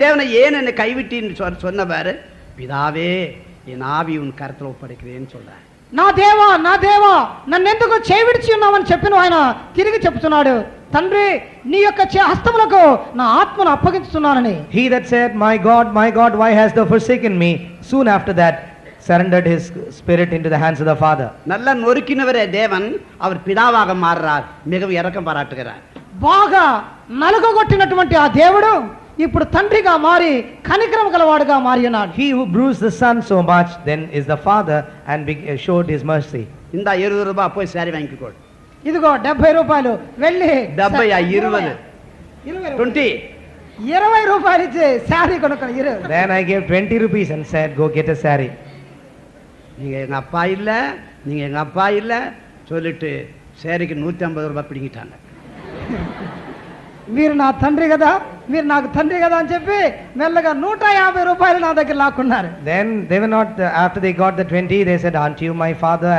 தேவனை ஏன் என்னை கைவிட்டின்னு சொன்னவாரு, பிதாவே என் ஆவி உன் கரத்தில் ஒப்படைக்கிறேன்னு சொல்றார். నా దేవా నన్నెందుకు చేవిడిచి ఉన్నావని చెప్పిన ఆయన తిరిగి చెప్తున్నాడు, తండ్రి నీ యొక్క హస్తములకు నా ఆత్మను అప్పగించుతున్నానని. He that said, my God, why hast thou forsaken me? Soon after that surrendered his spirit into the hands of the Father. நல்ல நொறுக்கினவரே தேவன் அவர் பிதாவாக மாறுறார், மிகவும் இரக்கம் பாராட்டுகிறார். బాగా నలుగొట్టినటువంటి ఆ దేవుడు ఇప్పుడు తండ్రిగా మారి కనికరం గలవాడుగా మారి ఉన్నాడు. He who bruised the son so much then is the Father and showed his mercy. இந்த 20 ரூபாய் போய் சாரி வாங்கிக்கோ. ఇదిగో 70 రూపాయలు వెళ్ళి 70 20 20 రూపాయలు ఇచ్చి సారీ కొనుక్కొని. Then I gave 20 rupees and said, go get a saree. நீங்க எங்க அப்பா இல்ல சொல்லிட்டு சாரிக்கு 150 ரூபாய் பிடிங்கிட்டாங்க. మీరు నా తండ్రి కదా, మీరు నాకు తండ్రి కదా అని చెప్పి మెల్లగా 150 రూపాయలు నా దగ్గర లాక్కున్నారు. Then they were not, after they got the 20, they said, aren't you my father,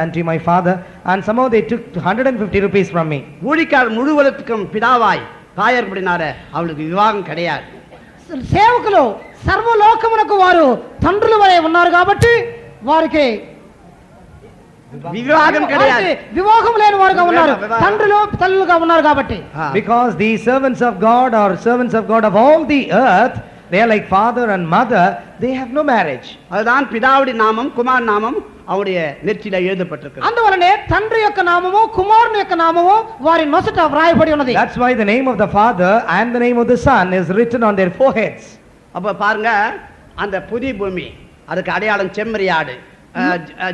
and somehow they took 150 rupees from me. ஊழிக்கார் முழுவதுக்கும் பிதாவாய் தாயர்படினால அவளுக்கு விவாகம் கிடையாது. సేవకులు సర్వలోకమునకు వారు తండ్రుల వలె ఉన్నారు కాబట్టి వారికి వివాహం கிடையாது, వివాహం లేని వారుగా ఉన్నారు, తండ్రులు తల్లులుగా ఉన్నారు కాబట్టి. Because the servants of God are servants of God of all the earth, they are like father and mother, they have no marriage. அதுதான் பிதாவுடைய நாமம் குமார் நாமம் அவருடைய நெற்றியில எழுதப்பட்டிருக்கிறது. అందువలనే తండ్రి యొక్క నామము కుమారుని యొక్క నామము వారి నొసట వ్రాయబడి ఉన్నది. That's why the name of the Father and the name of the Son is written on their foreheads. அப்ப பாருங்க, அந்த புதிய பூமி அதுக்கு அடையாளம் செம்மறியாடு,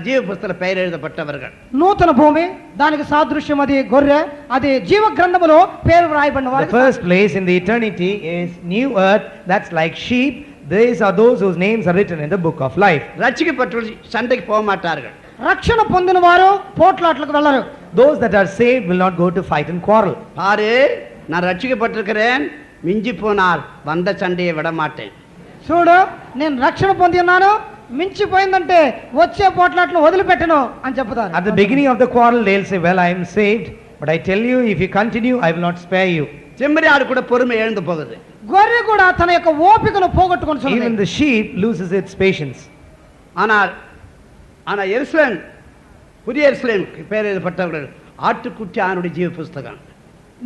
జీవ పుస్తక పేరు எழுதப்பட்டவர்கள். నూతన భూమి దానికి సాదృశ్యం అది గొర్రె, అది జీవ గ్రంథములో పేరు వ్రాయబడిన వారు. The first place in the eternity is new earth, that's like sheep. These are those whose names are written in the book of life. ரட்சிக்கப்பட்டவர்கள் சண்டைக்கு போக மாட்டார்கள். రక్షణ పొందిన వారు పోట్లాట్లకు వెళ్ళరు. Those that are saved will not go to fight and quarrel. பாரு, நான் ரட்சிக்கப்பட்டிருக்கிறேன், மிஞ்சி போனால் வந்த சண்டையை விட மாட்டேன். చూడు, నేను రక్షణ పొంది ఉన్నాను, మించిపోయిందంటే వచ్చే పోట్లాట్లు వదిలిపెట్టను అని చెప్తారు. At the beginning of the quarrel they'll say, well, I am saved, but I tell you, if you continue, I will not spare you. செம்மறியாடு கூட பொறுமை இழந்து போகுது. గొర్రె కూడా తన యొక్క ఓపికను పోగొట్టుకొని Even the sheep loses its patience. ஆனால் எருசலேம், புதிய எருசலேம் பேர் எழுதப்பட்டவர்கள் ஆட்டுக்குட்டி ஆணுடைய ஜீவ புஸ்தகம்.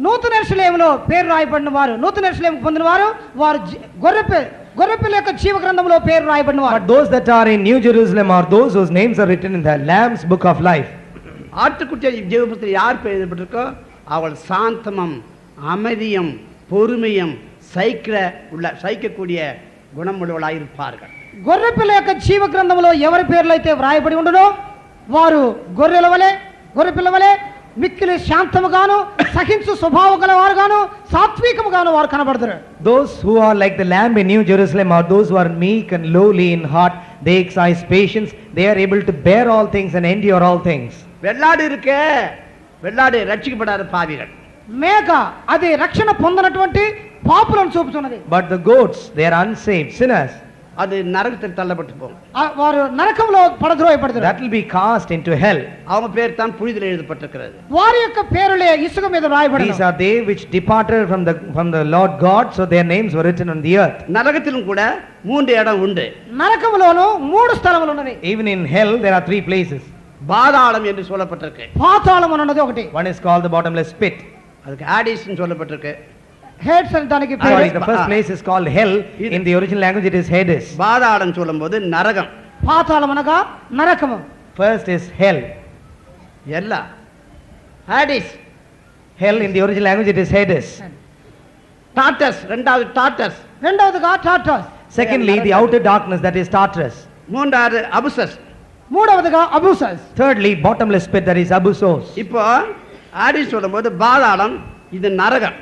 నూతన యెరూషలేములో పేరు రాయబడిన వారు, నూతన యెరూషలేము పొందిన వారు, వారు గొర్రెపిల్ల యొక్క జీవ గ్రంథంలో పేరు రాయబడిన వారు. But those that are in New Jerusalem are those whose names are written in the Lamb's book of life. ஆட்டுக்குட்டி ஜீவ புஸ்தகம் யார் பேர் எழுதப்பட்டிருக்கோ அவள் சாந்தமும் அமைதியும் பொறுமையும் சகிக்கக்கூடிய குணமுள்ளவளாய் இருப்பார்கள். గొర్రెపిల్ల యొక్క జీవ గ్రంథంలో ఎవరి పేర్లు అయితే వ్రాయబడి ఉండునో వారు గొర్రెపిల్ల వలె మిక్కిలి శాంతముగాను సహించు స్వభావం గలవారుగాను సాత్వికముగాను వారు కనబడతారు. Those who are like the lamb in New Jerusalem are those who are meek and lowly in heart. They exercise patience. They are able to bear all things and endure all things. வெள்ளாடு ரட்சிக்கப்படாத பாவிகள். మేక అది రక్షణ పొందనటువంటి పాపులను చూపుతున్నది. But the goats, they are unsaved sinners. அது நரகத்தில் தள்ளப்பட்டு போகும். వారు నరకంలో పడద్రోయబడతారు. That will be cast into hell. அவங்க பேர் தான் புனிதத்தில் எழுதப்பட்டிருக்கிறது. వారి యొక్క పేరులే ఇసుక మీద రాయబడిన. These are they which departed from the Lord God, so their names were written on the earth. நரகத்திலும் கூட 3 இடம் உண்டு. నరకములోను 3 స్థలములు ఉన్నవి. Even in hell there are 3 places. பாதாளம் என்று சொல்லப்பட்டிருக்கு. పాతాళం అన్నది ఒకటి. One is called the bottomless pit. அதுக்கு ஹாடிஸ் ன்னு சொல்லப்பட்டிருக்கு. హేడ్స్ అని దానికి Sorry, పేరు. the first place is called hell. In the original language it is Hades. பாதாளம் சொல்லும்போது நரகம். పాతాళం అనగా నరకము. First is hell. எல்லா ஹாடிஸ். Hell in the original language it is Hades. Tartus, రెండవదిగా Tartus. Secondly, the outer darkness, that is Tartarus. மூன்றாவது அபுசஸ். మూడవదిగా అబూసస్. Thirdly, bottomless pit, that is Abusos. இப்போ ஹாடிஸ் சொல்லும்போது பாதாளம் இது நரகம்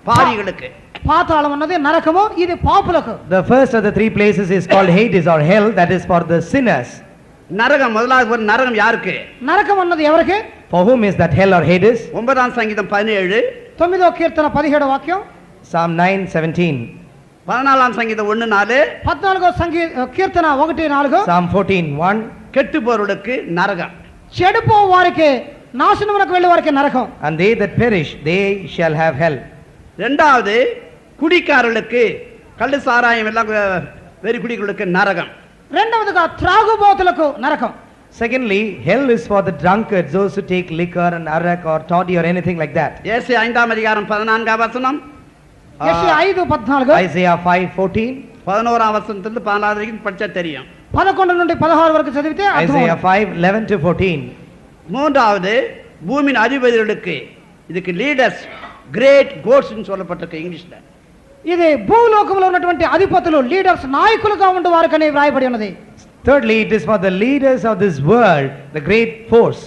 பாவிகளுக்கு. పాతాళం అన్నది నరకము, ఇది పాపులకు. The first of the 3 places is called Hades or hell, that is for the sinners. நரகம் முதலாவது நரகம் யாருக்கு? నరకం అన్నది ఎవరికి? For whom is that hell or Hades? 9వ சங்கீதம் 17, 9వ కీర్తన 17వ వాక్యం, Psalm 9:17, 14వ சங்கீதம் 1:4, 14వ కీర్తన 1:4, Psalm 14:1. கெட்டு போறவர்களுக்கு நரகம். చెడిపో వారికి, నాశనమునకు వెళ్ళే వారికి నరకం. And they that perish, they shall have hell. இரண்டாவது குடிக்காரர்களுக்கு, கள்ளு சாராயம் எல்லாம் வெறி குடிகளுக்கு நரகம். రెండవదిగా త్రాగుబోతులకు నరకం. Secondly, hell is for the drunkards, those who take liquor and arak or toddy or anything like that. ஏசாயா 5ஆம் அதிகாரம் 14ஆம் வசனம், యెషయా 5:14, Isaiah 5:14, 11ஆம் வசனத்திலிருந்து 14 வரைக்கும் படிச்சா தெரியும். 11 నుండి 16 వరకు చదివితే Isaiah అర్థమవుతుంది. 5:11 to 14. மூன்றாவது பூமியின் அதிபதிகளுக்கு, இதுக்கு லீடர்ஸ் கிரேட் கோட்ஸ் சொல்லப்பட்டிருக்கு இங்கிலீஷ்ல. ఇది భూలోకంలో ఉన్నటువంటి అధిపతులు, లీడర్స్, నాయకులుగా ఉండే వారికని వ్రాయబడి ఉన్నది. Thirdly, it is for the leaders of this world, the great force.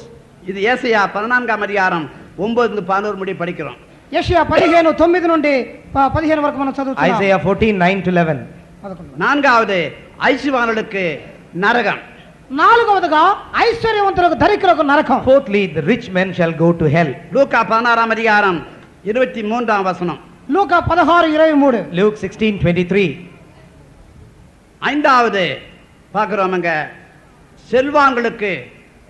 இது ஏசாயா 14ஆம் அதிகாரம் 9-11 முடி படிக்கிறோம். యెషయా 15:9 నుండి 15 వరకు మనం చదువుతున్నాం. Isaiah 14:9-11. 11. நான்காவது ஐசுவானுக்கு நரகம். నాలుగవదిగా ఐశ్వర్యవంతులకు, ధనికులకు నరకం. Fourthly, the rich men shall go to hell. லூக்கா 16ஆம் அதிகாரம் 23ஆம் வசனம். లూకా 16:23. Luke 16:23. ஐந்தாவது பார்க்குறோம், அங்க செல்வாங்களுக்கு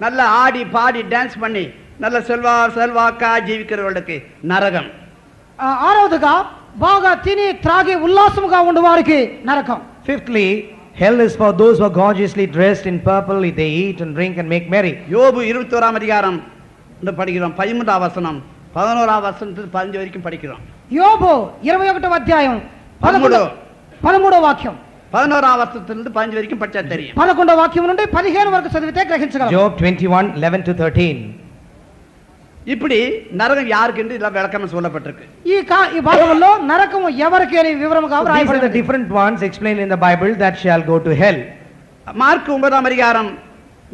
நல்ல ஆடி பாடி டான்ஸ் பண்ணி நல்ல செல்வாக்கா ஜீவிக்கிறவர்களுக்கு நரகம். ఆరవదిగా బాగా తిని త్రాగి ఉల్లాసముగా ఉండే వారికి నరకం. Fifthly, hell is for those who are gorgeously dressed in purple, they eat and drink and make merry. யோபு 21ஆம் அதிகாரம் படிக்கிறோம், 13ஆம் வசனம் 11ஆம் வசனத்தில் 15 வரைக்கும் படிக்கிறோம். యోబు 21వ అధ్యాయం 13వ వాక్యం, 11ஆம் வசனத்திலிருந்து 15 வரைக்கும் படிச்சா தெரியும். 11వ వాక్యం నుండి 15 వరకు చదివితే గ్రహించగలం. Job 21:11-13. இப்படி நரகம் யாருக்கு என்று இதெல்லாம் விளக்கமா சொல்லப்பட்டிருக்கு. ఈ భాగంలో నరకము ఎవరికి అని వివరముగా These are the వ్రాయబడింది. different ones explained in the Bible that shall go to hell. Mark 9ஆம் அதிகாரம்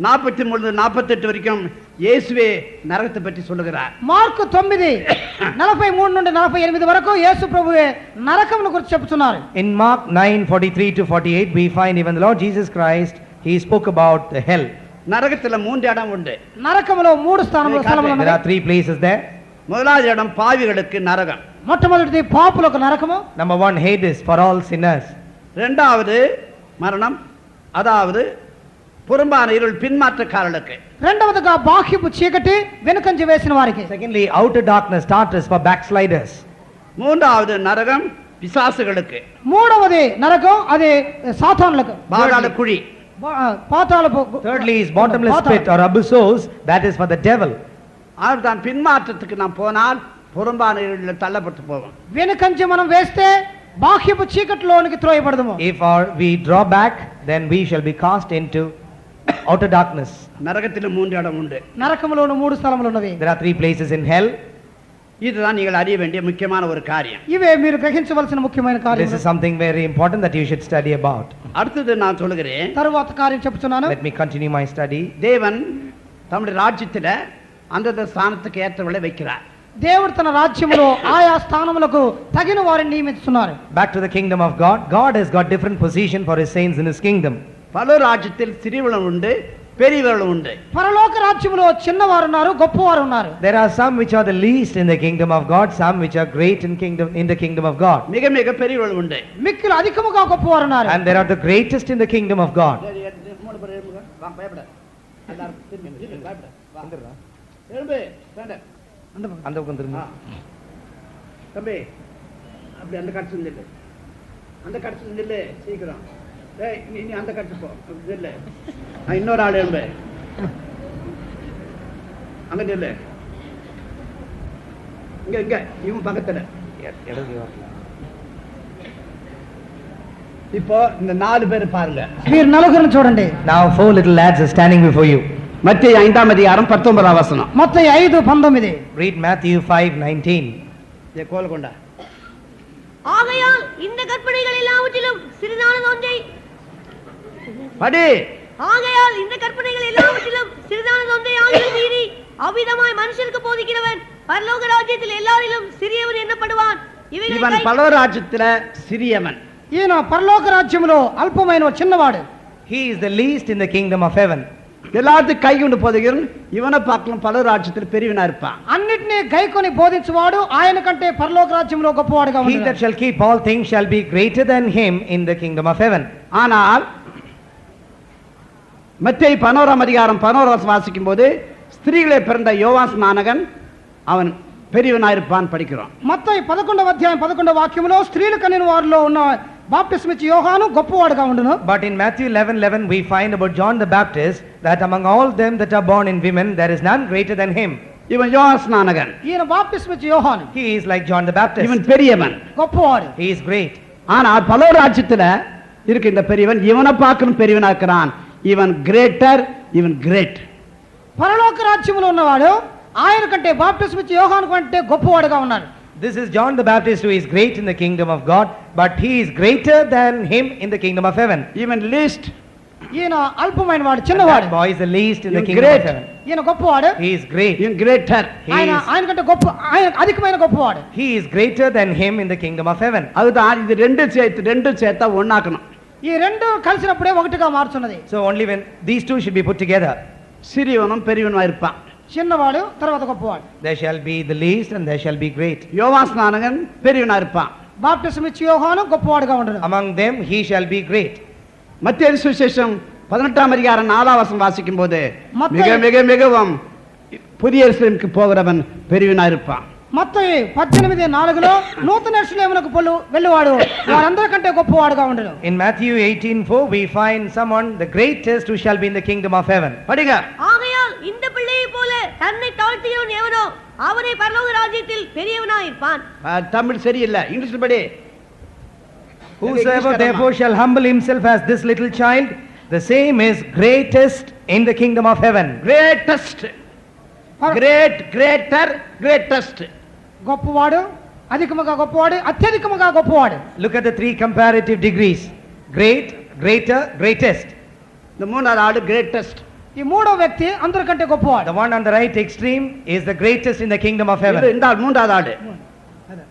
43-48 வரைக்கும் இயேசுவே நரகத்தை பற்றி சொல்லுகிறார். మార్కు 9:43 నుండి 48 వరకు యేసు ప్రభువే నరకమును గురించి చెప్తున్నారు. In Mark 9:43-48, we find even the Lord Jesus Christ, he spoke about the hell. நரகத்துல 3 இடம் உண்டு. నరకములో 3 స్థలములు There ఉన్నాయి. are 3 places there. முதலாவது இடம் பாவிகளுக்கு நரகம். మొట్టమొదటిది పాపులకు నరకము. Number 1, Hades for all sinners. இரண்டாவது மரணம், அதாவது புறம்பான இருள் பின்மாற்றக்காரர்களுக்கு. రెండవదిగా బాహ్యపు చీకటి, వెనుకంజ వేసిన వారికి. Secondly, outer darkness, darkness for backsliders. மூன்றாவது நரகம் பிசாசுகளுக்கு, మూడవది నరకం, అది సాతానులకు. பாதாள குழி. పాతాళపు. Thirdly is bottomless pit or abyssos, that is for the devil. தான் பின்மாற்றத்துக்கு நாம் போனால் புறம்பான இருளில் தள்ளப்பட்டு போவோம். వెనుకంజ మనం వేస్తే బాహ్యపు చీకటిలోనికి త్రోయబడదుము. If we draw back, then we shall be cast into outer darkness. நரகத்தில் 3 இடம் உண்டு. నరకములోను 3 స్థలములు ఉన్నవి. There are 3 places in hell. இதுதான் நீங்கள் அறிய வேண்டிய முக்கியமான ஒரு காரியம். ఇవే మీరు గ్రహించవలసిన ముఖ్యమైన This కార్యం. is something very important that you should study about. அடுத்தது நான் சொல்லுகிறேன். తరువాత కార్యం చెప్తున్నాను. Let me continue my study. தேவன் தம்முடைய ராஜ்யத்தில் அந்தந்த ஸ்தானத்துக்கு ஏற்றவளை வைக்கிறார். దేవుడు తన రాజ్యములో ఆయా స్థానములకు తగిన వారిని నియమిస్తున్నారు. Back to the kingdom of God. God has got different position for his saints in his kingdom. பல ராஜ்யத்தில் சிறியவளும் உண்டு, பெரியவர்களும் உண்டு. పరలోక రాజ్యములో చిన్నవారు ఉన్నారు, గొప్పవారు ఉన్నారు. There are some which are the least in the kingdom of God, some which are great in the kingdom of God. மிக மிக பெரியவர்கள் உண்டு. మిక్కిలి అధికముగా గొప్పవారు ఉన్నారు. And there are the greatest in the kingdom of God. அந்த பக்கம் திரும்ப. தம்பி அப்படி அந்த கட்சி நில்லு, அந்த கட்சி நில்லு சீக்கிரம். நீ அந்த கட்சி போ, நில்லு. இன்னொரு ஆள் எழும்பு, அங்க நில்லு. இங்க இங்க இவன் பக்கத்துல. இப்போ இந்த 4 பேர் பாருங்க. మీరు నలుగురిని చూడండి. Now 4 little lads are standing before you. மத்தேயு 5ஆம் அதிகாரம் 19ஆம் வசனம். మత్తయి 5:19. Read Matthew 5:19. கோலகொண்டா. ஆகையால் இந்த கற்பனைகள் எல்லாவற்றிலும் சிறிதானது ஒன்றை படி. ஆகையால் இந்த கற்பனைகள் எல்லாவற்றிலும் சிறிதானது ஒன்றை ஆகிலும் மீறி அவ்விதமாய் மனுஷருக்கு போதிக்கிறவன் பரலோக ராஜ்யத்தில் எல்லாரிலும் சிறியவன் எண்ணப்படுவான். இவன் பரலோக ராஜ்யத்துல சிறியவன். ఈయన పరలోక రాజ్యములో అల్పమైన చిన్నవాడు. He is the least in the kingdom of heaven. எல்லாத்துக்கும் கை கொண்டு போதுகிறன், இவனை பார்க்கலாம் பல ராஜ்யத்தில் பெரியவனா இருப்பான். అన్నిటినీ గైకొని బోధించువాడు ఆయన కంటే పరలోక రాజ్యంలో గొప్పవాడుగా He ఉంటాడు. that shall keep all things shall be greater than him in the kingdom of heaven. ஆனால் மத்தேயு 11ஆம் அதிகாரம் 11 வசனம் வாசிக்கும் போது ஸ்திரீகளே பிறந்த யோவான் ஸ்நானகன் அவன் பெரியவனா இருப்பான் படிக்கிறோம். మత్తయి 11వ అధ్యాయం 11వ వాక్యములో స్త్రీలు కనిన వారిలో ఉన్న బాప్టిస్మ ఇచ్చి యోహాను గొప్పవాడుగా ఉండును. But in Matthew 11:11 we find about John the Baptist that among all them that are born in women there is none greater than him. இவன் யோவான் ஸ்நானகன். ఈయన బాప్టిస్మ ఇచ్చి యోహాను. He is like John the Baptist. இவன் பெரியவன். గొప్పవాడు. He is great. ஆனா பரலோக ராஜ்யத்துல இருக்கின்ற பெரியவன் இவனை பார்க்கணும் பெரியவனா இருக்கிறான். இவன் கிரேட்டர், இவன் கிரேட். పరలోక రాజ్యములో ఉన్నవాడు ఆయన కంటే బాప్టిస్మ ఇచ్చి యోహాను కంటే గొప్పవాడుగా ఉన్నాడు. This is John the Baptist who is great in the kingdom of God, but he is greater than him in the kingdom of heaven. இவன் least. ఈయన అల్పమైన వాడు, చిన్నవాడు. That boy is the least in the Even kingdom great. of heaven. ఈయన గొప్పవాడు. He is great. இவன் greater. ఆయన కంటే గొప్ప, ఆయన అధికమైన గొప్పవాడు. He is greater than him in the kingdom of heaven. அதுதான் இது ரெண்டு சேர்த்தா ஒண்ணாக்கணும். ఈ రెండు కలిసినప్పుడే ఒకటిగా మారుతున్నది. So only when these two should be put together, சிறியவனும் பெரியவனுமா இருப்பான். చిన్నవాడు తర్వాత గొప్పవాడు. there shall be the least and there shall be great. யோவான் ஸ்நானகன் பெரியவனா இருப்பான். బాప్టిస్మ ఇచ్చి యోహాను గొప్పవాడుగా ఉండడు. Among them he shall be great. மத்திய சுவிசேஷம் 18ஆம் அதிகாரம் 4ஆம் வசனம் வாசிக்கும் போது மத்தேயு மிக மிக மிகவும் புதிய எருசலேமுக்கு போகிறவன் பெரியவனா இருப்பான். మత్తయి 18:4లో నూతన యెరూషలేమునకు వెళ్ళువాడు వారందరికంటే గొప్పవాడుగా ఉండడు. In Matthew 18:4 we find someone the greatest who shall be in the kingdom of heaven. படிங்க. ஆகையால் இந்த பிள்ளையைப் போல தன்னை தாழ்த்துகிறவன் எவனோ அவனே பரலோக ராஜ்யத்தில் பெரியவனாய் இருப்பான். தமிழ் சரியில்லை, இங்கிலீஷ்ல படி. Whosoever therefore shall humble himself as this little child, the same is greatest in the kingdom of heaven. Greatest. Great, greater, greatest. గొప్పవాడు, అధికముగా గొప్పవాడు, అత్యధికముగా గొప్పవాడు. Look at the three comparative degrees: great, greater, greatest. இந்த மூணாவது ஆளு greatest. ఈ మూడో వ్యక్తి అందరికంటే గొప్పవాడు. The one on the right extreme is the greatest in the kingdom of heaven. இந்த ஆள் மூன்றாவது ஆளு.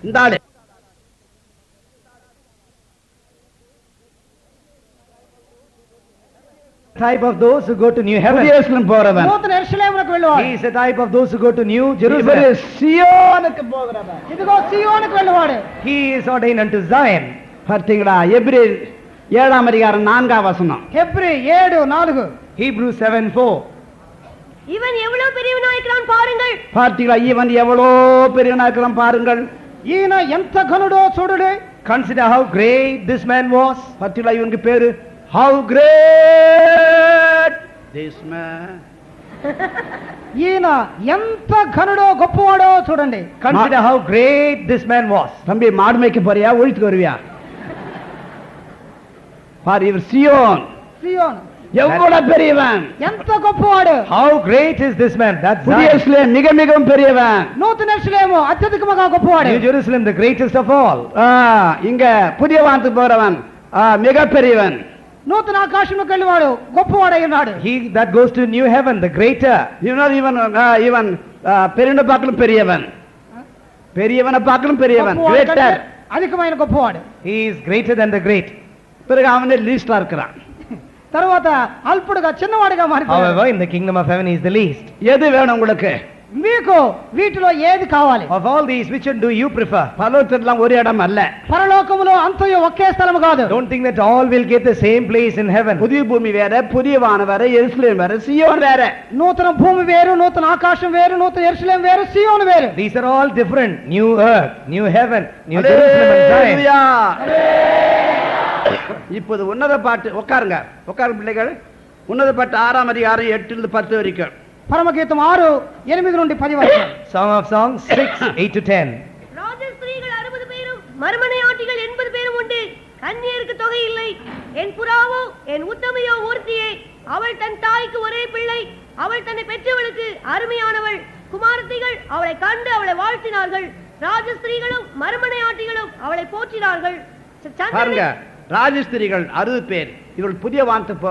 இந்த ஆளு Type of those who go to new heaven. புதிய எருசலேம் போறவன். నూతన యెరూషలేమునకు వెళ్ళువాడు. He is a type of those who go to new இவரு Jerusalem. சியோனுக்கு போகிறவன். ఇదిగో సీయోనుకు వెళ్ళువాడు. He is ordained unto Zion. பார்த்தீங்களா? எபிரேயர் 7ஆம் அதிகாரம் 4ஆம் வசனம். హెబ్రీ 7:4. Hebrews 7:4. இவன் எவ்வளவு பெரியவனாய் இருக்கிறான் பாருங்கள். பார்த்தீங்களா? இவன் எவ்வளோ பெரியவனா இருக்கிறான் பாருங்கள். ఈయన ఎంత ఘనుడో చూడుడే. Consider how great this man was. பார்த்தீங்களா? இவனுக்கு பேரு how great this man. ఈయన ఎంత ఘనుడో గొప్పవాడో చూడండి. Consider how great this man was. தம்பி மாடு மேய்க்க போறியா, ஒழித்துக்கு வருவியா? பாரு, இவர் சியோன் సీయోను எவ்வளவு பெரியவன். ఎంత గొప్పవాడు. How great is this man? That's புதிய Zion. எருசலேம் மிக மிகவும் பெரியவன். నూతన యెరూషలేము అత్యధికముగా గొప్పవాడు. New Jerusalem, the greatest of all. இங்க புதிய வானத்துக்கு போறவன் மிக பெரியவன். నూతన ఆకాశంలోకి వెళ్ళివాడు గొప్పవాడై ఉన్నాడు. He that goes to new heaven, the greater. இவன் பெரியவனை பார்க்கலும் பெரியவன், பெரியவனை பார்க்கலும் பெரியவன், గొప్పవాడు కంటే கிரேட்டர். అధికమైన గొప్పవాడు. He is greater than the great. பிறகு அவனே லீஸ்டா இருக்கிறான். తర్వాత అల్పుడుగా చిన్నవాడిగా మారిపోయాడు. However, in the kingdom of heaven he is the least. எது வேணும் உங்களுக்கு? మీకు వీటిలో ఏది కావాలి? Of all these, which one do you prefer? பரலோகத்திலாம் ஒரு இடம் அல்ல. పరలోకములో అంతయు ఒకే స్థలము కాదు. Don't think that all will get the same place in heaven. புதிய பூமி வேற, புதிய வானம் வேற, எருசலேம் வேற, சியோன் வேற. నూతన భూమి వేరు, నూతన ఆకాశం వేరు, నూతన యెరూషలేం వేరు, సియోను వేరు. These are all different. New earth, new heaven, new Jerusalem and Zion. இப்போது உன்னத பாட்டு உட்காருங்க, உட்காருங்க பிள்ளைகள். உன்னத பாட்டு 6ஆம் அதிகாரம் 8-10 வரைக்கும். పరమగీతం 6:8 నుండి 10 వరకు. Song of Songs 6:8-10. ராஜஸ்திரீகள் 60 பேரும் மறுமனையாட்டிகள் 80 பேரும் உண்டு. கன்னியருக்கு தொகை இல்லை. என் புறாவோ என் உத்தமையோ ஒருத்தியே. அவள் தன் தாய்க்கு ஒரே பிள்ளை. அவள் தன்னை பெற்றவளுக்கு அருமையானவள். குமாரத்திகள் அவளை கண்டு அவளை வாழ்த்தினார்கள். ராஜஸ்திரீகளும் மறுமனையாட்டிகளும் அவளை போற்றினார்கள். பாருங்க, ராஜஸ்திரிகள் 60 பேர், இவர்கள் புதிய வானத்துக்கு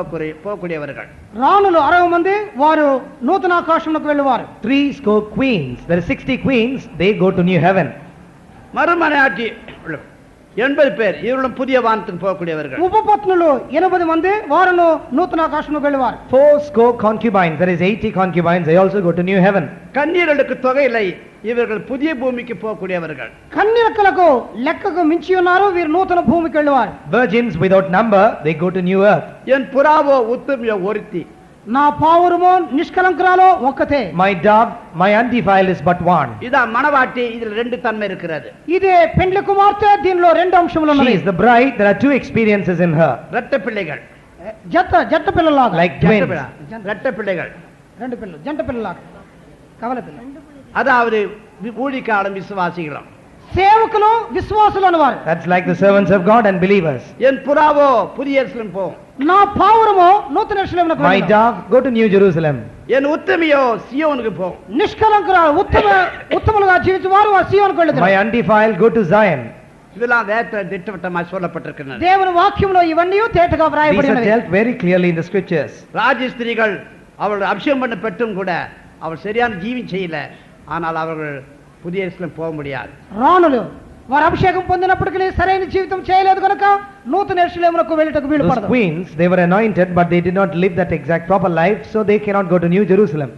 போகக்கூடியவர்கள். రాణులు 60 మంది, వారు నూతన ఆకాశంలోకి వెళ్ళువారు. 60 queens. There are 60 queens. They go to new heaven. மறுமனையாட்டி 80 பேர், இவர்களும் புதிய வானத்துக்கு போகக்கூடியவர்கள். ఉపపత్నులు 80 మంది, వారును నూతన ఆకాశంలోకి వెళ్ళువారు. 80 concubines. There is 80 concubines. They also go to new heaven. கன்னியர்களுக்கு தொகை இல்லை, இவர்கள் புதிய பூமிக்கு போகக்கூடியவர்கள். కన్యకలకు లెక్కకు మించి ఉన్నారు, వీరు నూతన భూమికి వెళ్ళువారు. Virgins without number, they go to new earth. என் புறாவோ உத்தமியோ ஒருத்தி, నా పావురము నిష్కలంకురాలు ఒక్కతే. My dove, my undefiled is but one. இதான் மணவாட்டி, இதுல ரெண்டு தன்மை இருக்கிறது. ఇదే పెండ్లి కుమార్తె, దీనిలో రెండు అంశములు She ఉన్నాయి. is the bride, there are two experiences in her. இரட்ட பிள்ளைகள், జంట పిల్లలాగా, Like ஜட்ட twins. பிள்ளை, இரட்ட பிள்ளைகள். రెండు పిల్లలు, జంట పిల్లలాగా, కవల పిల్ల. அதாவது ஊழிக்காலம் விசுவாசிகளும். సేవకులు విశ్వాసులు అన్నవారు. That's like the servants of God and believers. என் புறாவோ புதிய எருசலேம் போகும். నా పావురము నూతన యెరూషలేమునకు My వెళ్ళును. dove, go to New Jerusalem. என் உத்தமியோ சியோனுக்கு போகும். నిష్కలంకురాలు ఉత్తములుగా జీవించు వారు ఆ సీయోనుకు వెళ్ళుదురు. My undefiled, go to Zion. இதெல்லாம் திட்டவட்டமாக சொல்லப்பட்டிருக்கிறது. దేవుని వాక్యంలో ఇవన్నీ తేటగా These వ్రాయబడి are ఉన్నవి. dealt very clearly in the scriptures. ராஜஸ்திரிகள் அவர்கள் அபிஷேகம் பண்ண பெற்றும் கூட அவள் சரியான ஜீவன் செய்யல, ஆனால் அவர்கள் புதிய எருசலேம் போக முடியாது. రాణులు వారు అభిషేకం పొందినప్పటికీ సరైన జీవితం చేయలేదు కనుక నూతన యెరూషలేమునకు వెళ్ళటకు వీలు Those పడదు. queens, they were anointed, but they did not live that exact proper life, so they cannot go to New Jerusalem.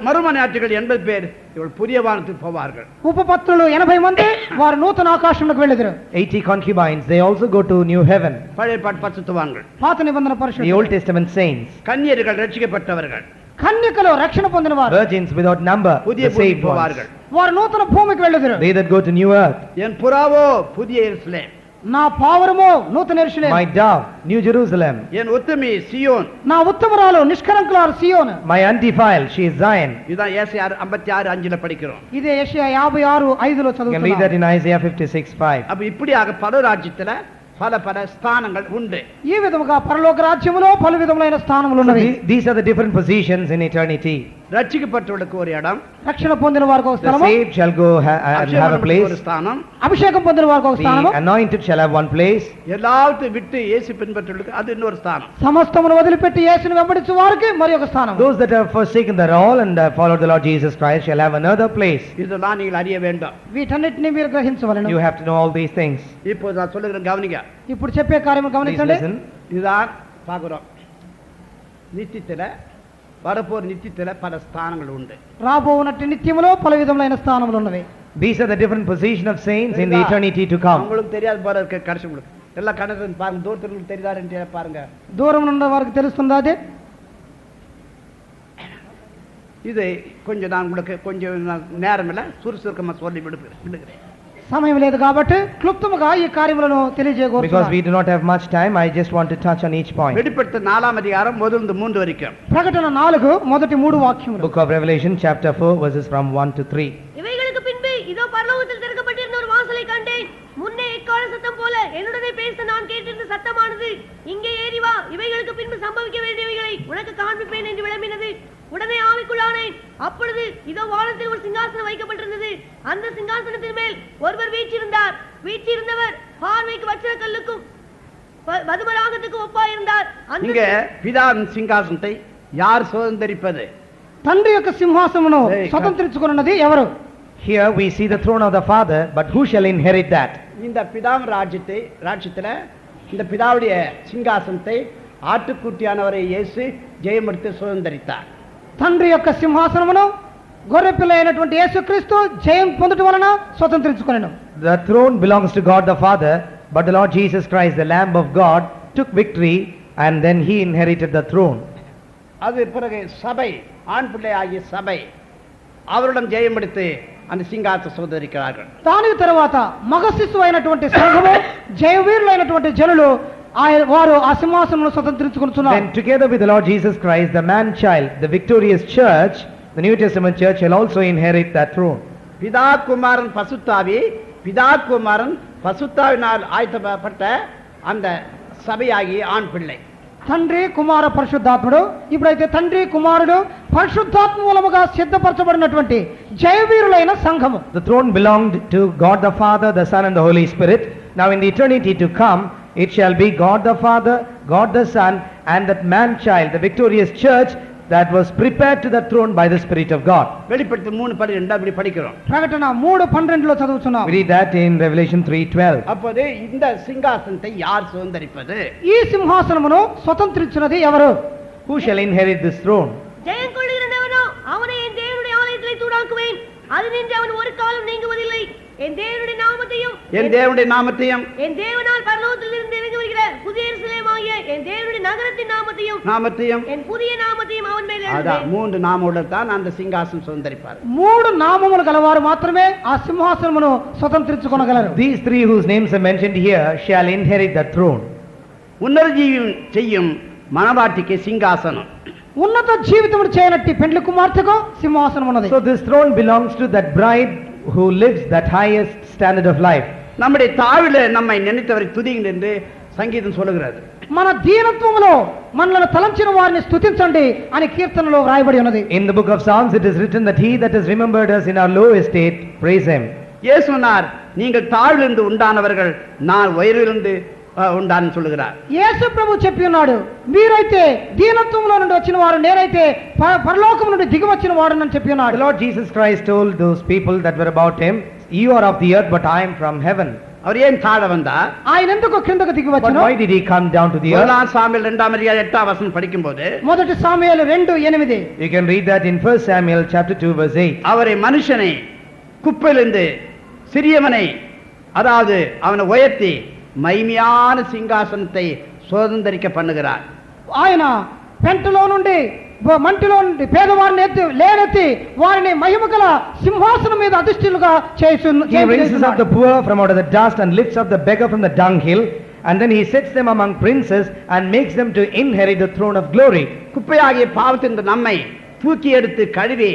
மறுமனையாற்றுகள் 80 பேர் இவள் புதிய வானத்துக்கு போவார்கள். ఉపపత్నులు 80 మంది వారు నూతన ఆకాశంలోకి వెళ్ళుదురు. 80 concubines, they also go to new heaven. பழைய ஏற்பாட்டு பரிசுத்தவான்கள், పాత నిబంధన The పరిశుద్ధులు, Old Testament saints, கன்னியர்கள், ரட்சிக்கப்பட்டவர்கள், కన్యకలు రక్షణ పొందినవారు virgins without number, புதிய the பூமிக்கு saved ones. போவார்கள். వారు నూతన భూమికి వెళ్ళుదురు. They that go to new earth. என் புறாவோ புதிய எருசலேம், నా పావురము నూతన యెరూషలేము, My dove, New Jerusalem. என் உத்தமி சியோன். నా ఉత్తమరాలు నిష్కలంకురాలు సీయోను. My undefiled, she is Zion. இதுதான் ஏசாயா 56:5 படிக்கிறோம். ఇదే యెషయా 56:5 You can read that చదువుతున్నాం. in Isaiah 56:5. அப்ப இப்படியாக பரலோராஜ்யத்துல பல பல ஸ்தானங்கள் உண்டு. ఈ విధముగా పరలోక రాజ్యములో పలు విధములైన స్థానములు So ఉన్నవి. these are the different positions in eternity. ரட்சிக்கப்பட்டவர்களுக்கு ஒரு இடம், రక్షణ పొందిన వారికి ఒక The స్థలము, saved shall go and have a அபிஷேகம் ஒரு place. ஸ்தானம், అభిషేకం పొందిన వారికి ఒక స్థానము, The anointed shall have one place. எல்லாத்தையும் விட்டு இயேசு பின்பற்றவர்களுக்கு அது இன்னொரு ஸ்தானம். సమస్తమును వదిలిపెట్టి యేసుని వెంబడించు వారికి మరి ఒక స్థానం. Those that have forsaken their all and followed the Lord Jesus Christ shall have another place. இதெல்லாம் நீங்கள் அறிய வேண்டும். వీటన్నిటిని మీరు గ్రహించవలెను. You have to know all these things. இப்போ நான் சொல்லுகிறேன், கவனிங்க. ఇప్పుడు చెప్పే కార్యము Please గమనించండి. listen. இதுதான் பார்க்கிறோம். நித்தியத்துல வரப்போற நித்தியத்துல பல ஸ்தானங்கள் உண்டு. రాబోవునట్టి నిత్యములో పలు విధములైన స్థానములు ఉన్నవి. These are the different position of saints in the eternity to come. உங்களுக்கு தெரியாது போல இருக்க கடைசி உங்களுக்கு எல்லாம் கணக்கு பாருங்க, தூரத்துக்கு தெரியாதுன்னு பாருங்க. దూరం ఉన్న వారికి తెలుస్తుందా అది? இது கொஞ்சம் நான் உங்களுக்கு கொஞ்சம் நேரம் இல்லை, சுறுசுறுக்கமா சொல்லி விடுகிறேன். సమయం లేదు కాబట్టి క్లుప్తముగా ఈ కార్యములను Because we తెలియజేయకూడదు. do not have much time, I just want to touch on each point. வெளிப்படுத்த 4ஆம் அதிகாரம் 1-3 வரைக்கும். ప్రకటన 4 మొదటి 3 వాక్యములు. Book of Revelation chapter 4 verses from 1 to 3. இவைகளுக்கு பின்பு இதோ பரலோகத்தில் திறக்கப்பட்டிருந்த ஒரு வாசலை கண்டேன். முன்னே எக்கால சத்தம் போல என்னுடனே பேச நான் கேட்டிருந்த சத்தமானது, இங்கே ஏறி வா, இவைகளுக்கு பின்பு சம்பவிக்க வேண்டியவைகளை உனக்கு காண்பிப்பேன் என்று விளம்பினது. உடனே ஆவிக்குள்ளானேன். அப்பொழுது இதோ வானத்தில் ஒரு சிங்காசனம் வைக்கப்பட்டிருந்தது. அந்த சிங்காசனத்தின் மேல் ஒருவர் வீற்றிருந்தார். வீற்றிருந்தவர் பார்வைக்கு வச்சிர கல்லுக்கும் மதுமராகத்துக்கு ஒப்பாயிருந்தார். இங்க பிதாவின் சிங்காசனத்தை யார் சுதந்தரிப்பது? తండ్రి యొక్క సింహాసనమును స్వతంత్రించుకున్నది ఎవరు? Here we see the throne of the Father, but who shall inherit that? இந்த பிதாவின் ராஜ்யத்துல இந்த பிதாவுடைய சிங்காசனத்தை ஆட்டுக்குட்டியானவரை இயேசு ஜெயமெடுத்து சுதந்தரித்தார். తండ్రి యొక్క సింహాసనమును గొర్రెపిల్ల అయినటువంటి యేసుక్రీస్తు జయం పొందడం వలన స్వతంత్రించుకొనెను. The throne belongs to God the Father, but the Lord Jesus Christ, the Lamb of God, took victory and then he inherited the throne. அது பிறகு சபை, ஆண் பிள்ளை ஆகிய சபை அவரிடம் ஜெயமெடுத்து அந்த சிங்காசனத்தை சுதந்தரிக்கிறார்கள். దాని తర్వాత మగ శిశువు అయినటువంటి సంఘము, జయవీరులైనటువంటి జనులు వారు ఆ సింహాసనమును స్వతంత్రించుకొనుచున్నారు. Then together with the Lord Jesus Christ, the man child, the victorious church, the New Testament church shall also inherit that throne. பிதா குமாரன் பசுத்தாவி, பிதா குமாரன் பசுத்தாவினால் ஆயத்தப்பட்ட அந்த சபையாகிய ஆண் பிள்ளை. తండ్రి కుమార పరిశుద్ధాత్ముడు, ఇప్పుడైతే తండ్రి కుమారుడు పరిశుద్ధాత్మ మూలముగా సిద్ధపరచబడినటువంటి జయవీరులైన సంఘము. The throne belonged to God the Father, the Son and the Holy Spirit. Now in the eternity to come, it shall be God the Father, God the Son, and that man child, the victorious church that was prepared to the throne by the Spirit of God. வெளிப்படுத்தி 3:12 அப்படி படிக்கிறோம். ప్రకటన 3:12 చదువుతున్నాం. We read that in Revelation 3:12. அப்போது இந்த சிங்காசனத்தை யார் சுதந்தரிப்பது? ఈ సింహాసనమును స్వతంత్రించున్నది ఎవరు? Who shall inherit this throne? ஜெயம் கொள்ளுகிறவனோ அவனை என் தேவனுடைய ஆலயத்திலே தூடாக்குவேன். அது நின்று அவன் ஒரு காலம் நீங்குவதில்லை. என் தேவனுடைய நாமத்தையும் என் தேவனுடைய நாமத்தையும் என் தேவனால் பரலோகத்தில் இருந்து இறங்கி வருகிற இருக்கிற புதிய எருசலேமாகிய என் தேவனுடைய நகரத்தின் நாமத்தையும் என் புதிய நாமத்தையும் அவன் மேல் அதான் எழுதுவேன். 3 நாமோடு தான் அந்த சிங்காசனம் சுதந்தரிப்பார். 3 నామములు గలవారు మాత్రమే ఆ సింహాసనమును స్వతంత్రించుకొనగలరు. These 3 whose names are mentioned here shall inherit the throne. உன்னதஜீவம் செய்யும் மணவாட்டிக்கு சிங்காசனம். ఉన్నత జీవితమును చేయనట్టి పెండ్లి కుమార్తెకు సింహాసనం ఉన్నది. So this throne belongs to that bride who lives that highest standard of life. நம்முடைய தாழ்விலே நம்மை நினைத்தவரை துதியுங்கள் என்று சங்கீதம் சொல்லுகிறது. మన దీనత్వములో మనలను తలంచిన వారిని స్తుతించండి అని కీర్తనలో వ్రాయబడి ఉన్నది. In the book of Psalms it is written that he that has remembered us in our low estate, praise him. இயேசு சொன்னார், நீங்கள் தாழ்விலிருந்து உண்டானவர்கள், நான் உயர்விலிருந்து ఉండాలని சொல்லுகிறார். యేసు ప్రభు చెప్పి ఉన్నాడు, మీరైతే దీనత్వములో నుండి వచ్చిన వారు, నేనైతే పరలోకము నుండి దిగి వచ్చిన వాడనని చెప్పి ఉన్నాడు. The Lord Jesus Christ told those people that were about him, you are of the earth but I am from heaven. அவர் ஏன் தாழ வந்தார்? ఆయన ఎందుకు కిందకు దిగి But వచ్చాడు? why did he come down to the earth? முதலாம் சாமுவேல் 2ஆம் அதிகாரம் 8ஆம் வசனம் படிக்கும்போது మొదటి Samuel 2:8 You can read that in 1 Samuel chapter 2 verse 8. அவரை மனுஷனை குப்பையிலிருந்து சிறியவனை, அதாவது அவனை உயர்த்தி மகிமையான சிங்காசனத்தை சுதந்தரிக்க பண்ணுகிறார். ఆయన పెంటలో నుండి మంటిలో నుండి పేదవారిని లేనెత్తి వారిని మహిమగల సింహాసనం మీద అధిష్ఠులుగా He raises up the poor from out of the dust and lifts up the beggar from the dunghill, and then he sets them among princes and makes them to inherit the throne of glory. குப்பையாகிய பாவத்தின் நம்மை தூக்கி எடுத்து கழுவி